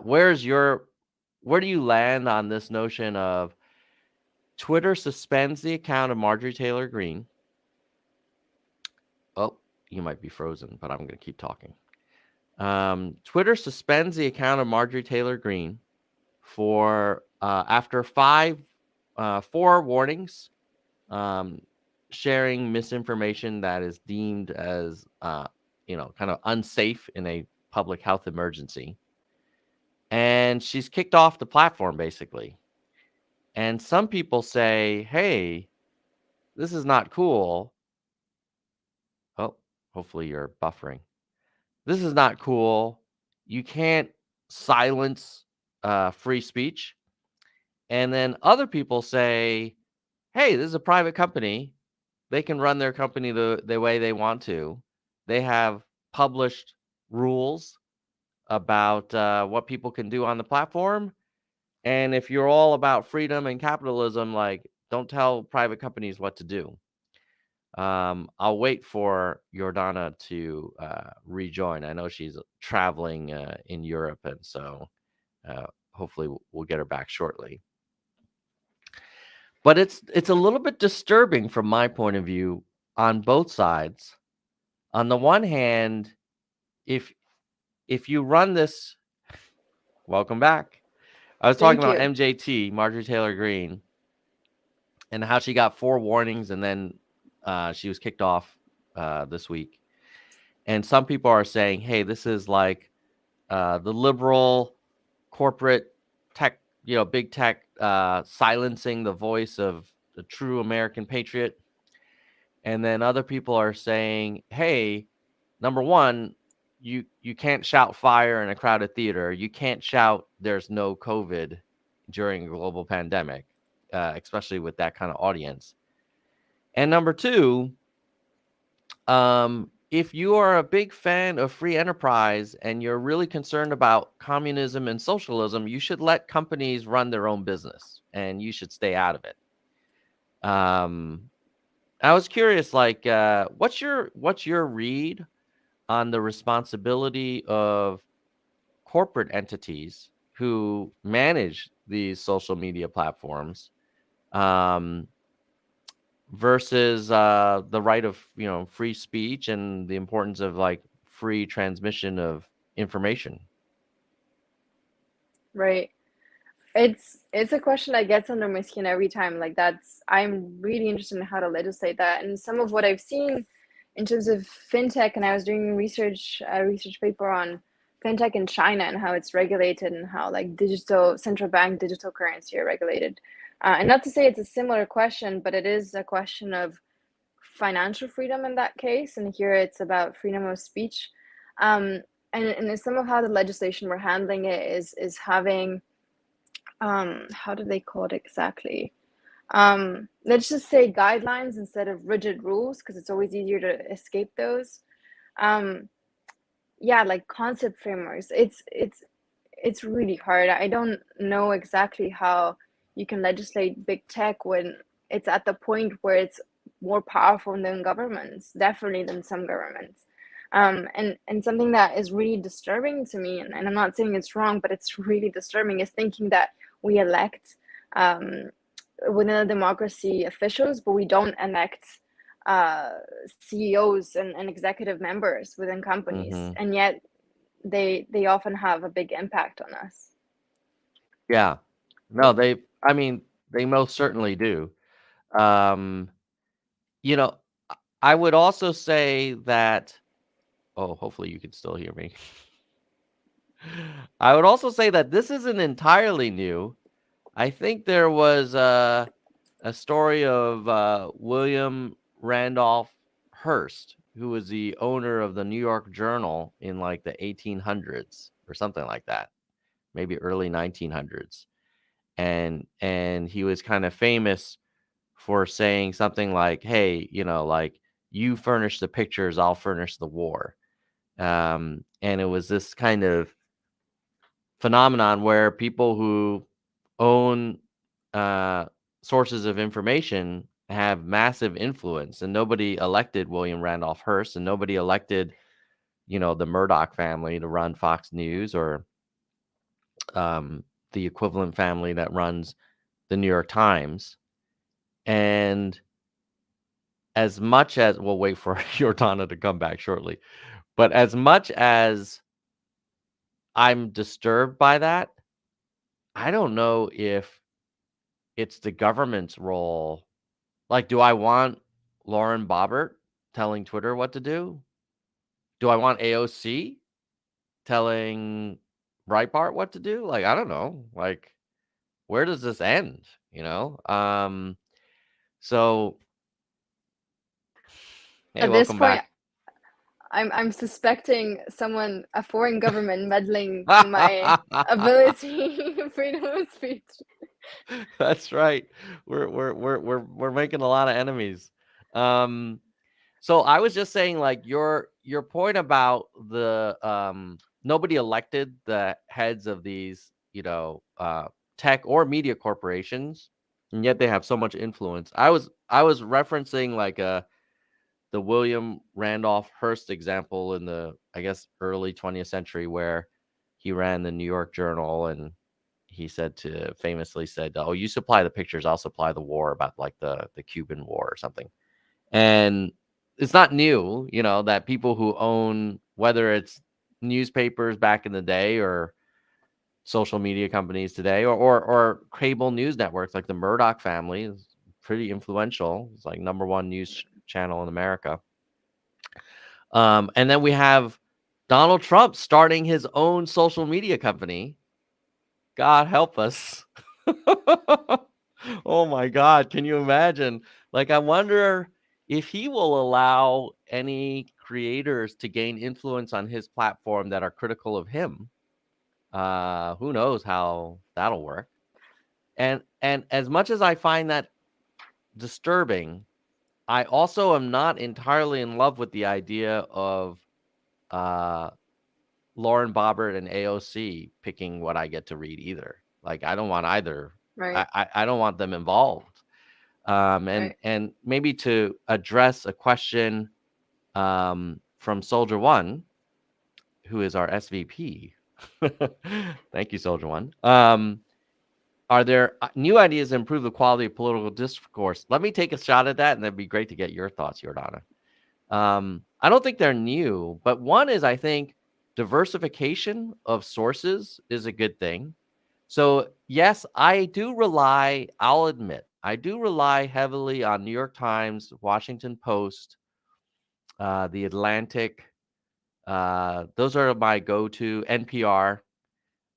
Where do you land on this notion of Twitter suspends the account of Marjorie Taylor Greene? Oh, you might be frozen, but I'm going to keep talking. Twitter suspends the account of Marjorie Taylor Greene for after 4 warnings, sharing misinformation that is deemed as kind of unsafe in a public health emergency. And she's kicked off the platform basically. And some people say, hey, this is not cool. Oh, hopefully you're buffering. This is not cool. You can't silence free speech. And then other people say, hey, this is a private company. They can run their company the way they want to. They have published rules about what people can do on the platform. And if you're all about freedom and capitalism, like, don't tell private companies what to do. I'll wait for Yordana to rejoin. I know she's traveling in Europe, and so hopefully we'll get her back shortly. But it's a little bit disturbing from my point of view on both sides. On the one hand, if you run this, welcome back. I was talking about MJT, Marjorie Taylor Greene, and how she got 4 warnings and then she was kicked off this week. And some people are saying, hey, this is like the liberal corporate tech, big tech silencing the voice of the true American patriot. And then other people are saying, hey, number one, you can't shout fire in a crowded theater. You can't shout there's no COVID during a global pandemic, especially with that kind of audience. And number two, if you are a big fan of free enterprise and you're really concerned about communism and socialism, you should let companies run their own business and you should stay out of it. Um, I was curious, like, what's your read on the responsibility of corporate entities who manage these social media platforms, um, versus the right of free speech and the importance of like free transmission of information. Right. It's a question that gets under my skin every time. Like that's I'm really interested in how to legislate that. And some of what I've seen in terms of fintech, and I was doing a research paper on fintech in China and how it's regulated and how like digital central bank digital currency are regulated. And not to say it's a similar question, but it is a question of financial freedom in that case. And here it's about freedom of speech. Um, and some of how the legislation we're handling it is having how do they call it exactly? Let's just say guidelines instead of rigid rules because it's always easier to escape those. Um, yeah, like concept frameworks. It's really hard. I don't know exactly how you can legislate big tech when it's at the point where it's more powerful than governments, definitely than some governments. And something that is really disturbing to me, and I'm not saying it's wrong, but it's really disturbing, is thinking that we elect um, within a democracy officials, but we don't elect uh, CEOs and executive members within companies, Hmm. and yet they often have a big impact on us. Yeah, no, I mean, they most certainly do. um you know I would also say that, oh, hopefully you can still hear me. I would also say that this isn't entirely new. I think there was a story of William Randolph Hearst, who was the owner of the New York Journal in like the 1800s or something like that, maybe early 1900s. And he was kind of famous for saying something like, "Hey, like, you furnish the pictures, I'll furnish the war." And it was this kind of phenomenon where people who own uh, sources of information have massive influence, and nobody elected William Randolph Hearst, and nobody elected, the Murdoch family to run Fox News, or um, the equivalent family that runs the New York Times. And as much as we'll wait for Yordana to come back shortly, but as much as I'm disturbed by that, I don't know if it's the government's role. Like, do I want Lauren Boebert telling Twitter what to do? Do I want AOC telling Breitbart what to do? Like, I don't know. Like, where does this end? You know? So hey, At this welcome point, back. I'm suspecting someone, a foreign government, meddling in my ability, freedom of speech. That's right. We're making a lot of enemies. Um, so I was just saying, like, your point about the nobody elected the heads of these, tech or media corporations, and yet they have so much influence. I was referencing like the William Randolph Hearst example in the, I guess, early 20th century, where he ran the New York Journal, and he famously said, "Oh, you supply the pictures, I'll supply the war," about like the Cuban War or something. And it's not new, that people who own, whether it's newspapers back in the day or social media companies today, or cable news networks, like the Murdoch family is pretty influential. It's like number one news channel in America. And then we have Donald Trump starting his own social media company. God help us. Oh my God. Can you imagine? Like, I wonder if he will allow any creators to gain influence on his platform that are critical of him. Who knows how that'll work. And as much as I find that disturbing, I also am not entirely in love with the idea of uh, Lauren Boebert and AOC picking what I get to read either. Like I don't want either. Right, I don't want them involved. right. And maybe to address a question from Soldier One, who is our SVP. Thank you, Soldier One. Are there new ideas to improve the quality of political discourse? Let me take a shot at that, and it'd be great to get your thoughts, Jordana. I don't think they're new, but one is I think diversification of sources is a good thing. So, yes, I'll admit, I do rely heavily on New York Times, Washington Post, The Atlantic. Those are my go to NPR,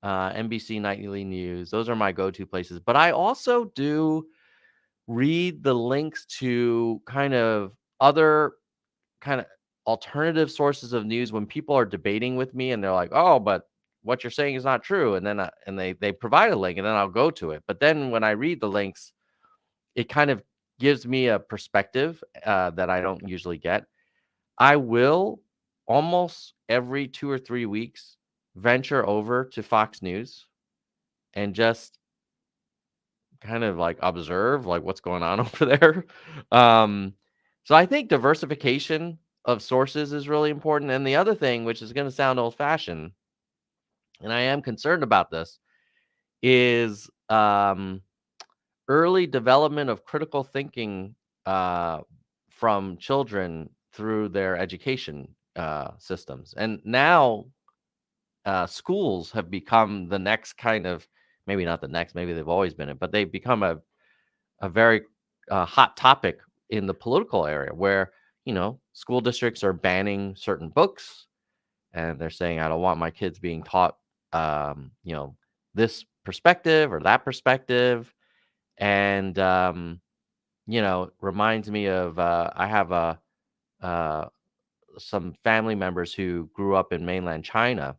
NBC Nightly News. Those are my go to places. But I also do read the links to kind of other kind of alternative sources of news when people are debating with me and they're like, "Oh, but what you're saying is not true." And then they provide a link and then I'll go to it. But then when I read the links, it kind of gives me a perspective that I don't usually get. I will almost every 2 or 3 weeks venture over to Fox News and just kind of like observe like what's going on over there. Um, so I think diversification of sources is really important. And the other thing, which is going to sound old fashioned, and I am concerned about this, is early development of critical thinking uh, from children through their education systems. And now schools have become the next kind of, maybe not the next, maybe they've always been it, but they've become a very hot topic in the political area where, school districts are banning certain books and they're saying, I don't want my kids being taught, this perspective or that perspective. And, reminds me of, I have uh, some family members who grew up in mainland China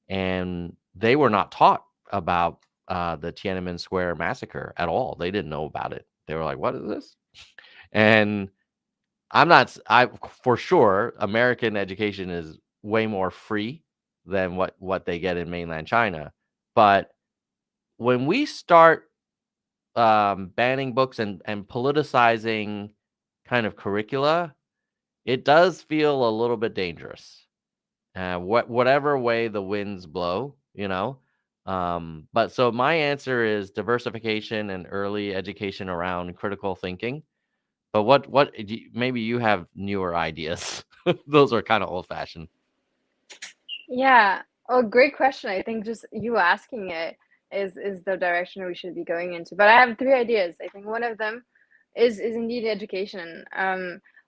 and they were not taught about the Tiananmen Square massacre at all. They didn't know about it. They were like, "What is this?" And I'm not. I for sure American education is way more free than what they get in mainland China. But when we start banning books and politicizing kind of curricula, it does feel a little bit dangerous. Whatever way the winds blow. But so my answer is diversification and early education around critical thinking. But maybe you have newer ideas. Those are kind of old fashioned. Yeah. Oh, great question. I think just you asking it is the direction we should be going into. But I have three ideas. I think one of them is indeed education.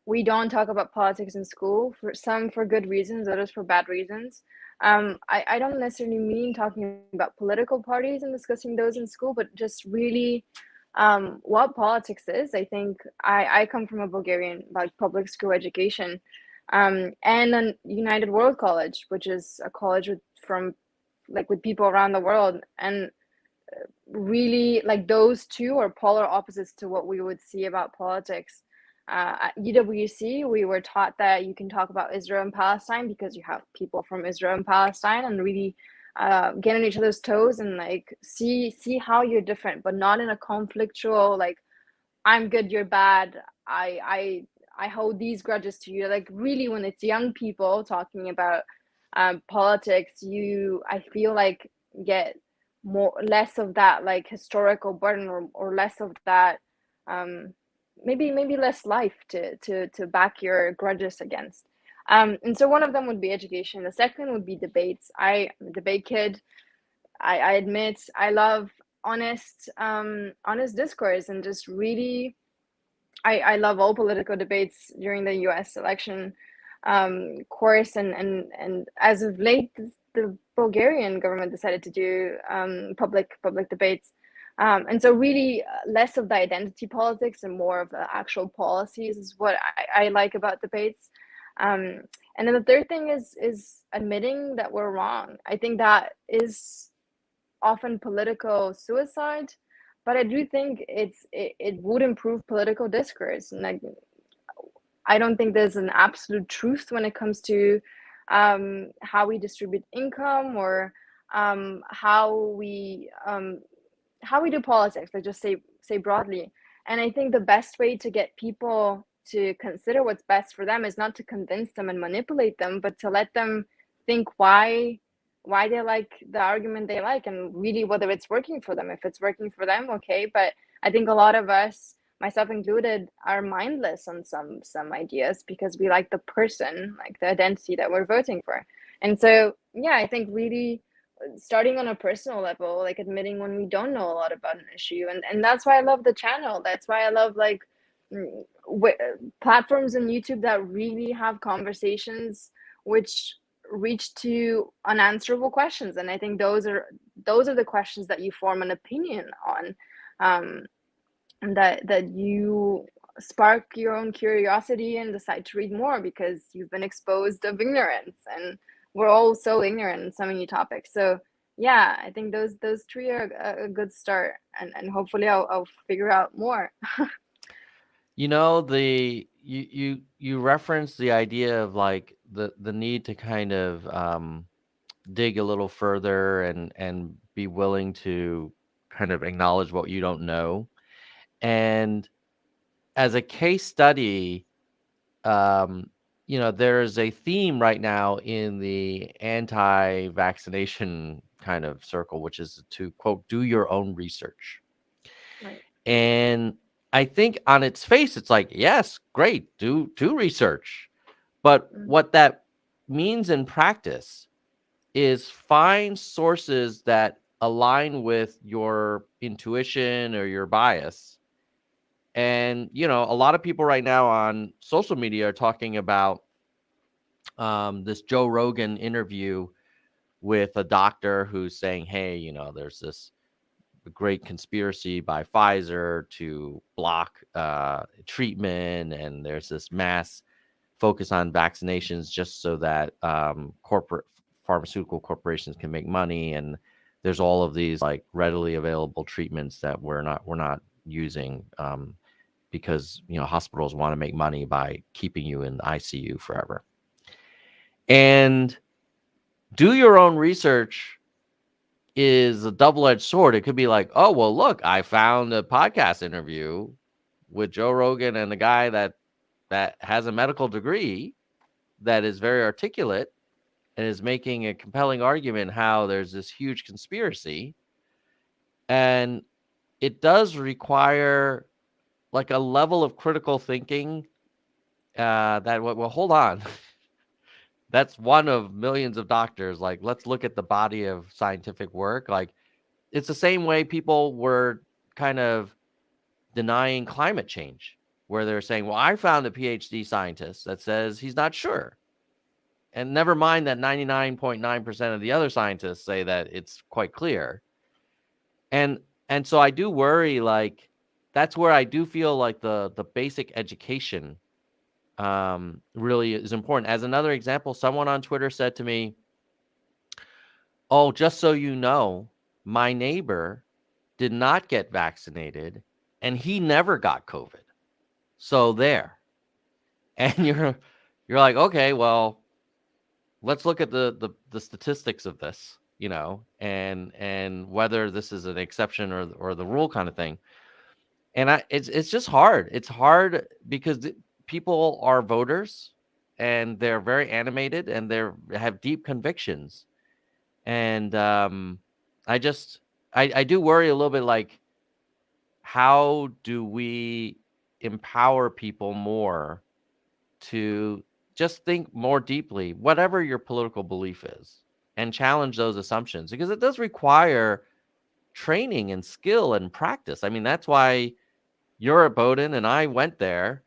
We don't talk about politics in school, for some for good reasons, others for bad reasons. I don't necessarily mean talking about political parties and discussing those in school, but just really what politics is. I think I come from a Bulgarian like public school education, and then United World College, which is a college from like with people around the world, and really like those two are polar opposites to what we would see about politics. At UWC, we were taught that you can talk about Israel and Palestine because you have people from Israel and Palestine, and really get on each other's toes and like see how you're different, but not in a conflictual like I'm good, you're bad. I hold these grudges to you. Like really, when it's young people talking about politics, I feel like get less of that like historical burden, or less of that um, maybe less life to back your grudges against. And so one of them would be education. The second would be debates. I'm a debate kid. I admit I love honest discourse, and just really I love all political debates during the US election course, and as of late the Bulgarian government decided to do public debates, and so really less of the identity politics and more of the actual policies is what I like about debates. And then the third thing is admitting that we're wrong. I think that is often political suicide, but I do think it would improve political discourse. And like I don't think there's an absolute truth when it comes to how we distribute income, or um, how we um, how we do politics. Like, just say broadly. And I think the best way to get people to consider what's best for them is not to convince them and manipulate them, but to let them think why they like the argument they like, and really whether it's working for them. If it's working for them, okay. But I think a lot of us, myself included, are mindless on some ideas because we like the person, like the identity that we're voting for. And so yeah, I think really starting on a personal level, like admitting when we don't know a lot about an issue. And that's why I love the channel. That's why I love like platforms on YouTube that really have conversations which reach to unanswerable questions. And I think those are the questions that you form an opinion on, and that you spark your own curiosity and decide to read more because you've been exposed of ignorance. And we're all so ignorant in so many topics. So yeah, I think those three are a good start, and hopefully I'll figure out more. You know, you referenced the idea of like the need to kind of dig a little further and be willing to kind of acknowledge what you don't know. And as a case study, um, there is a theme right now in the anti-vaccination kind of circle, which is to quote, do your own research. Right. And I think on its face, it's like, yes, great, do research. But Mm, what that means in practice is find sources that align with your intuition or your bias. And a lot of people right now on social media are talking about this Joe Rogan interview with a doctor who's saying, hey, there's this great conspiracy by Pfizer to block treatment, and there's this mass focus on vaccinations just so that corporate pharmaceutical corporations can make money. And there's all of these like readily available treatments that we're not using because hospitals want to make money by keeping you in the ICU forever. And do your own research is a double-edged sword. It could be like, oh, well, look, I found a podcast interview with Joe Rogan and a guy that has a medical degree that is very articulate and is making a compelling argument how there's this huge conspiracy. And it does require like a level of critical thinking that, well, hold on. That's one of millions of doctors. Like, let's look at the body of scientific work. Like, it's the same way people were kind of denying climate change, where they're saying, well, I found a PhD scientist that says he's not sure. And never mind that 99.9% of the other scientists say that it's quite clear. And and so I do worry, like, that's where I do feel like the basic education really is important. As another example, someone on Twitter said to me, oh, just so you know, my neighbor did not get vaccinated and he never got COVID. So there. And you're like, okay, well, let's look at the statistics of this, and whether this is an exception or the rule kind of thing. And it's just hard. It's hard because people are voters and they're very animated and have deep convictions. And I just I do worry a little bit, like, how do we empower people more to just think more deeply, whatever your political belief is, and challenge those assumptions, because it does require training and skill and practice. I mean, that's why you're at Bowdoin and I went there.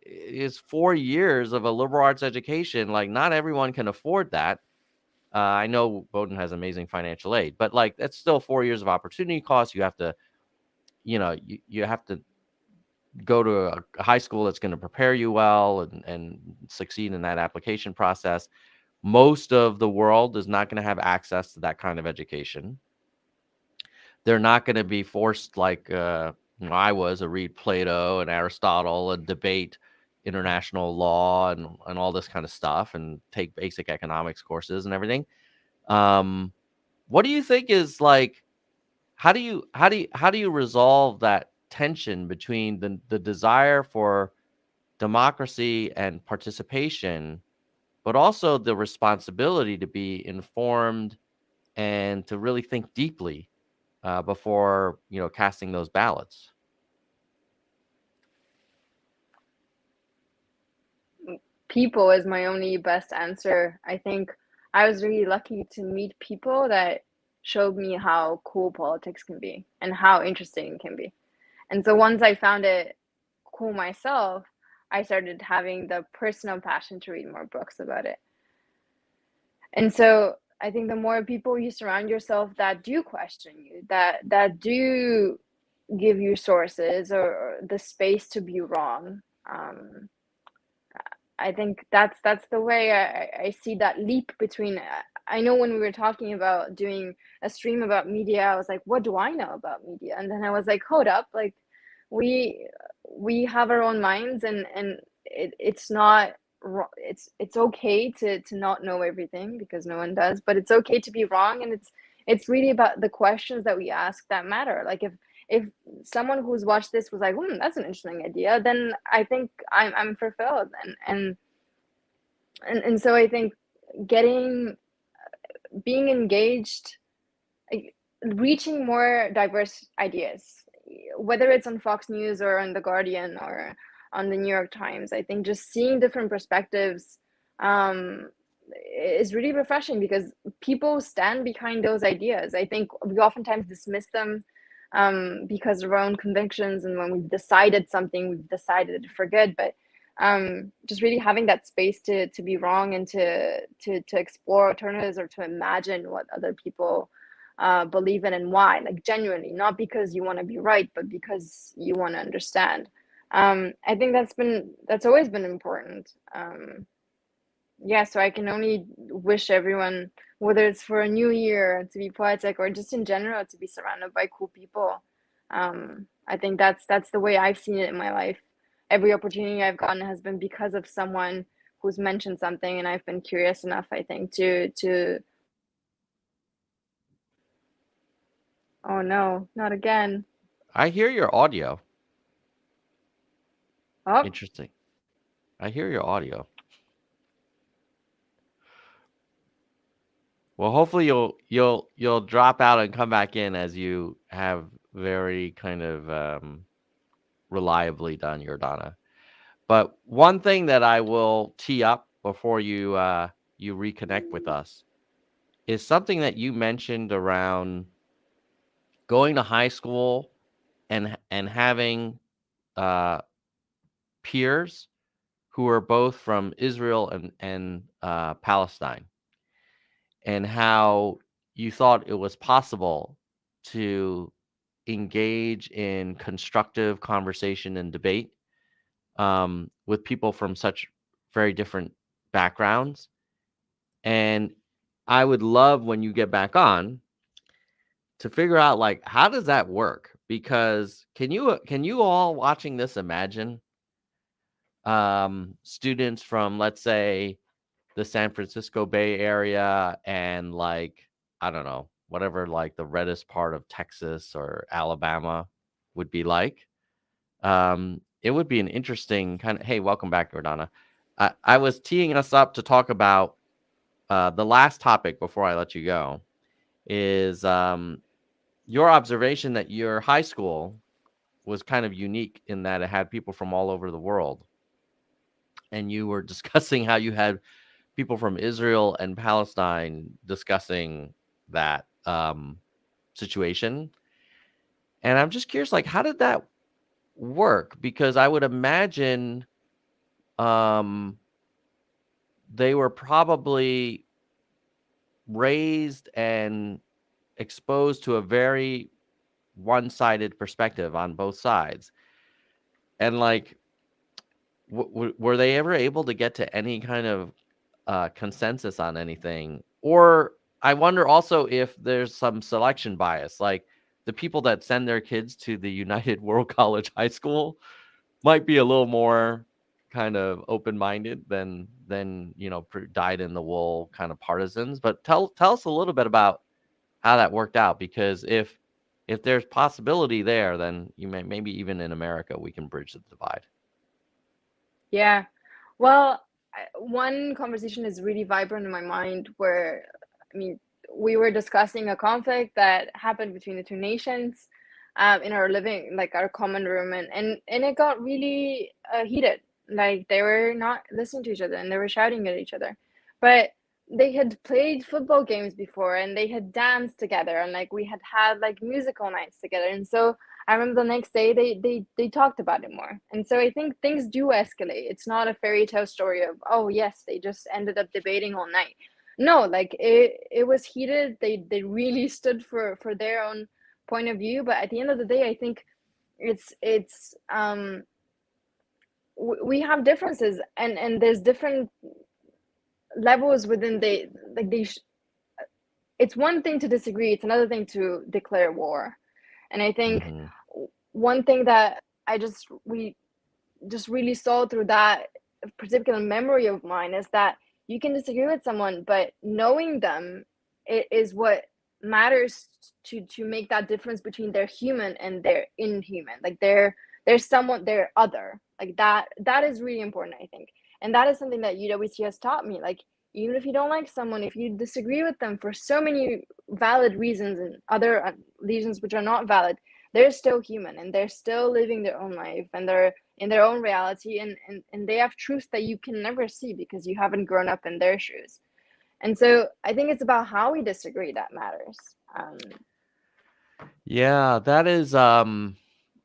Is 4 years of a liberal arts education. Like, not everyone can afford that. I know Bowdoin has amazing financial aid, but like, that's still 4 years of opportunity cost. You have to, you have to go to a high school that's going to prepare you well and succeed in that application process. Most of the world is not going to have access to that kind of education. They're not going to be forced like I was to read Plato and Aristotle and debate international law and all this kind of stuff and take basic economics courses and everything. Um, what do you think is like how do you resolve that tension between the desire for democracy and participation, but also the responsibility to be informed and to really think deeply before casting those ballots? People is my only best answer. I think I was really lucky to meet people that showed me how cool politics can be and how interesting it can be. And so once I found it cool myself, I started having the personal passion to read more books about it. And so I think the more people you surround yourself that do question you, that do give you sources or the space to be wrong, I think that's the way I see that leap between. I know when we were talking about doing a stream about media, I was like, what do I know about media? And then I was like, hold up, like we we have our own minds, and it's not it's okay to not know everything because no one does, but it's okay to be wrong, and it's really about the questions that we ask that matter. Like if someone who's watched this was like, that's an interesting idea, then I think I'm fulfilled. And so I think getting being engaged, like, reaching more diverse ideas, whether it's on Fox News or on The Guardian or on the New York Times. I think just seeing different perspectives um, is really refreshing because people stand behind those ideas. I think we oftentimes dismiss them because of our own convictions, and when we've decided something, we've decided for good. But just really having that space to be wrong and to explore alternatives or to imagine what other people believe in and why, like genuinely, not because you want to be right, but because you want to understand. I think that's always been important. Yeah, so I can only wish everyone, whether it's for a new year to be poetic or just in general to be surrounded by cool people. I think that's the way I've seen it in my life. Every opportunity I've gotten has been because of someone who's mentioned something, and I've been curious enough, I think, to oh no, not again. I hear your audio. Oh, Interesting. I hear your audio. Well, hopefully you'll drop out and come back in as you have very kind of reliably done, Yordana. But one thing that I will tee up before you reconnect with us is something that you mentioned around going to high school and having uh, peers who are both from Israel and Palestine, and how you thought it was possible to engage in constructive conversation and debate with people from such very different backgrounds. And I would love when you get back on to figure out like how does that work? Because can you all watching this imagine students from, let's say, the San Francisco Bay Area and, like, I don't know, whatever, like the reddest part of Texas or Alabama would be like. It would be an interesting kind of, hey, welcome back, Jordana. I was teeing us up to talk about the last topic before I let you go is your observation that your high school was kind of unique in that it had people from all over the world. And you were discussing how you had people from Israel and Palestine discussing that situation. And I'm just curious, like, how did that work? Because I would imagine um, they were probably raised and exposed to a very one-sided perspective on both sides. And like, were they ever able to get to any kind of consensus on anything? Or I wonder also if there's some selection bias, like the people that send their kids to the United World College High School might be a little more kind of open-minded than dyed in the wool kind of partisans. But tell us a little bit about how that worked out, because if there's possibility there, then maybe even in America we can bridge the divide. Yeah. Well, one conversation is really vibrant in my mind where, I mean, we were discussing a conflict that happened between the two nations in our living, like our common room, and it got really heated. Like they were not listening to each other and they were shouting at each other. But they had played football games before and they had danced together and like we had like musical nights together. And so I remember the next day they talked about it more. And so I think things do escalate. It's not a fairy tale story of, oh yes, they just ended up debating all night. No, like it was heated. They really stood for their own point of view. But at the end of the day, I think it's we have differences and there's different levels within the like they it's one thing to disagree, it's another thing to declare war. And I think Hmm. one thing that we just really saw through that particular memory of mine is that you can disagree with someone, but knowing them is what matters to make that difference between their human and their inhuman. Like there's someone, they're other. Like that is really important, I think. And that is something that UWC has taught me. Like even if you don't like someone, if you disagree with them for so many valid reasons and other reasons which are not valid, they're still human and they're still living their own life and they're in their own reality, and they have truths that you can never see because you haven't grown up in their shoes. And so I think it's about how we disagree that matters. Yeah, that is a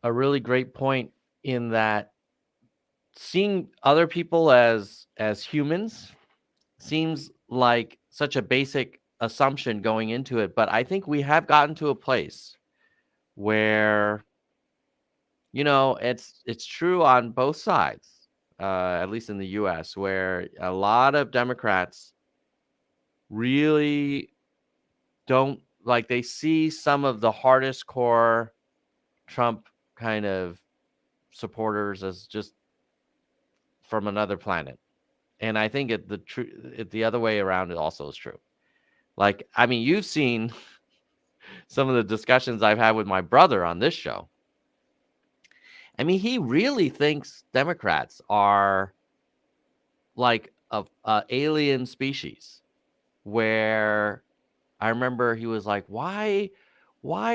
really great point, in that seeing other people as humans seems like such a basic assumption going into it, but I think we have gotten to a place where it's true on both sides, at least in the US, where a lot of Democrats really don't like, they see some of the hardest core Trump kind of supporters as just from another planet. And I think the other way around, it also is true. Like, I mean, you've seen some of the discussions I've had with my brother on this show. I mean, he really thinks Democrats are like a alien species, where I remember he was like, why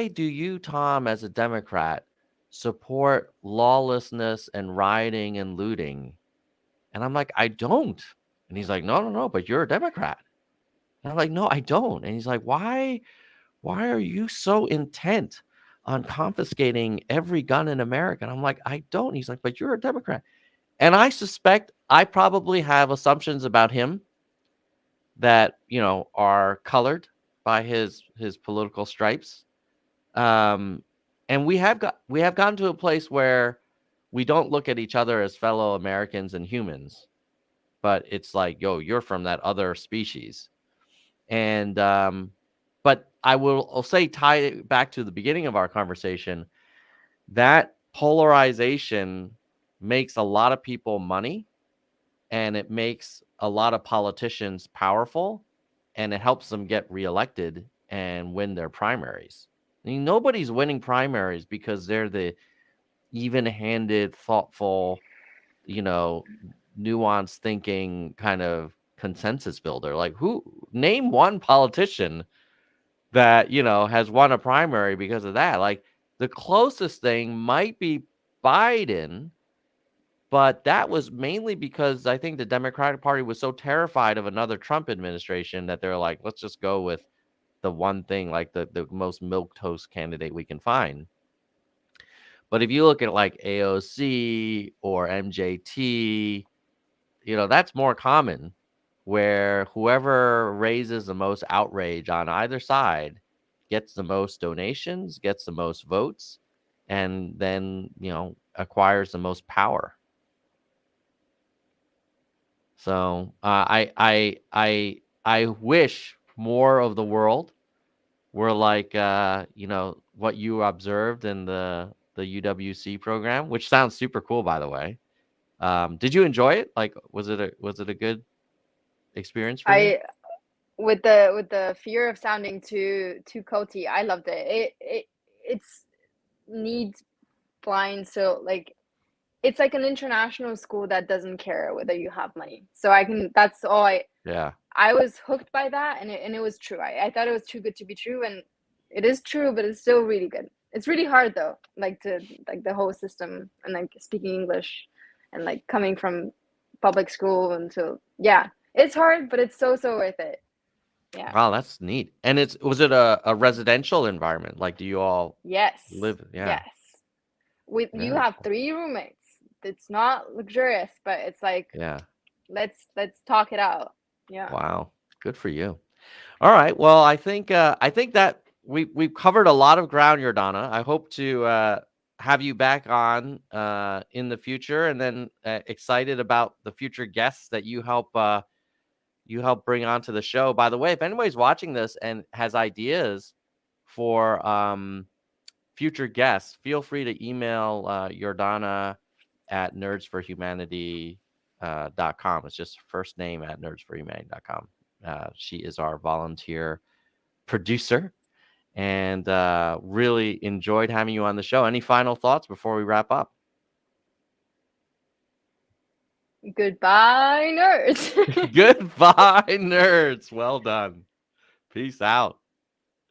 do you, Tom, as a Democrat, support lawlessness and rioting and looting? And I'm like, I don't. And he's like, no, no, no, but you're a Democrat. And I'm like, no, I don't. And he's like, why are you so intent on confiscating every gun in America? And I'm like, I don't. And he's like, but you're a Democrat. And I suspect I probably have assumptions about him that, are colored by his political stripes. Um, and we have gotten to a place where we don't look at each other as fellow Americans and humans, but it's like, yo, you're from that other species. And but I'll say, tie it back to the beginning of our conversation, that polarization makes a lot of people money, and it makes a lot of politicians powerful, and it helps them get reelected and win their primaries. I mean, nobody's winning primaries because they're the even-handed, thoughtful, you know, nuanced thinking kind of consensus builder. Like, who, name one politician that, has won a primary because of that? Like, the closest thing might be Biden, but that was mainly because I think the Democratic Party was so terrified of another Trump administration that they're like, let's just go with the one thing, like the most milquetoast candidate we can find. But if you look at like AOC or MJT, that's more common, where whoever raises the most outrage on either side gets the most donations, gets the most votes, and then, acquires the most power. So I wish more of the world were like, what you observed in the UWC program, which sounds super cool, by the way. Did you enjoy it? Like, was it a good experience for you? I with the fear of sounding too culty, I loved it. It's needs blind, so like it's like an international school that doesn't care whether you have money. So I can that's all Yeah. I was hooked by that, and it was true. I thought it was too good to be true, and it is true, but it's still really good. It's really hard though, like to like the whole system and like speaking English and like coming from public school until yeah, it's hard, but it's so worth it. Yeah. Wow, that's neat. And was it a residential environment? Like, do you all Yes. live? Yeah. Yes. You Very have cool. 3 roommates. It's not luxurious, but it's like Yeah. let's talk it out. Yeah. Wow. Good for you. All right. Well, I think that we've covered a lot of ground, Jordana. I hope to have you back on in the future, and then excited about the future guests that you help bring onto the show. By the way, if anybody's watching this and has ideas for future guests, feel free to email Jordana at nerdsforhumanity.com. It's just first name at nerdsforhumanity.com. She is our volunteer producer, and really enjoyed having you on the show. Any final thoughts before we wrap up? Goodbye, nerds. Goodbye, nerds. Well done. Peace out.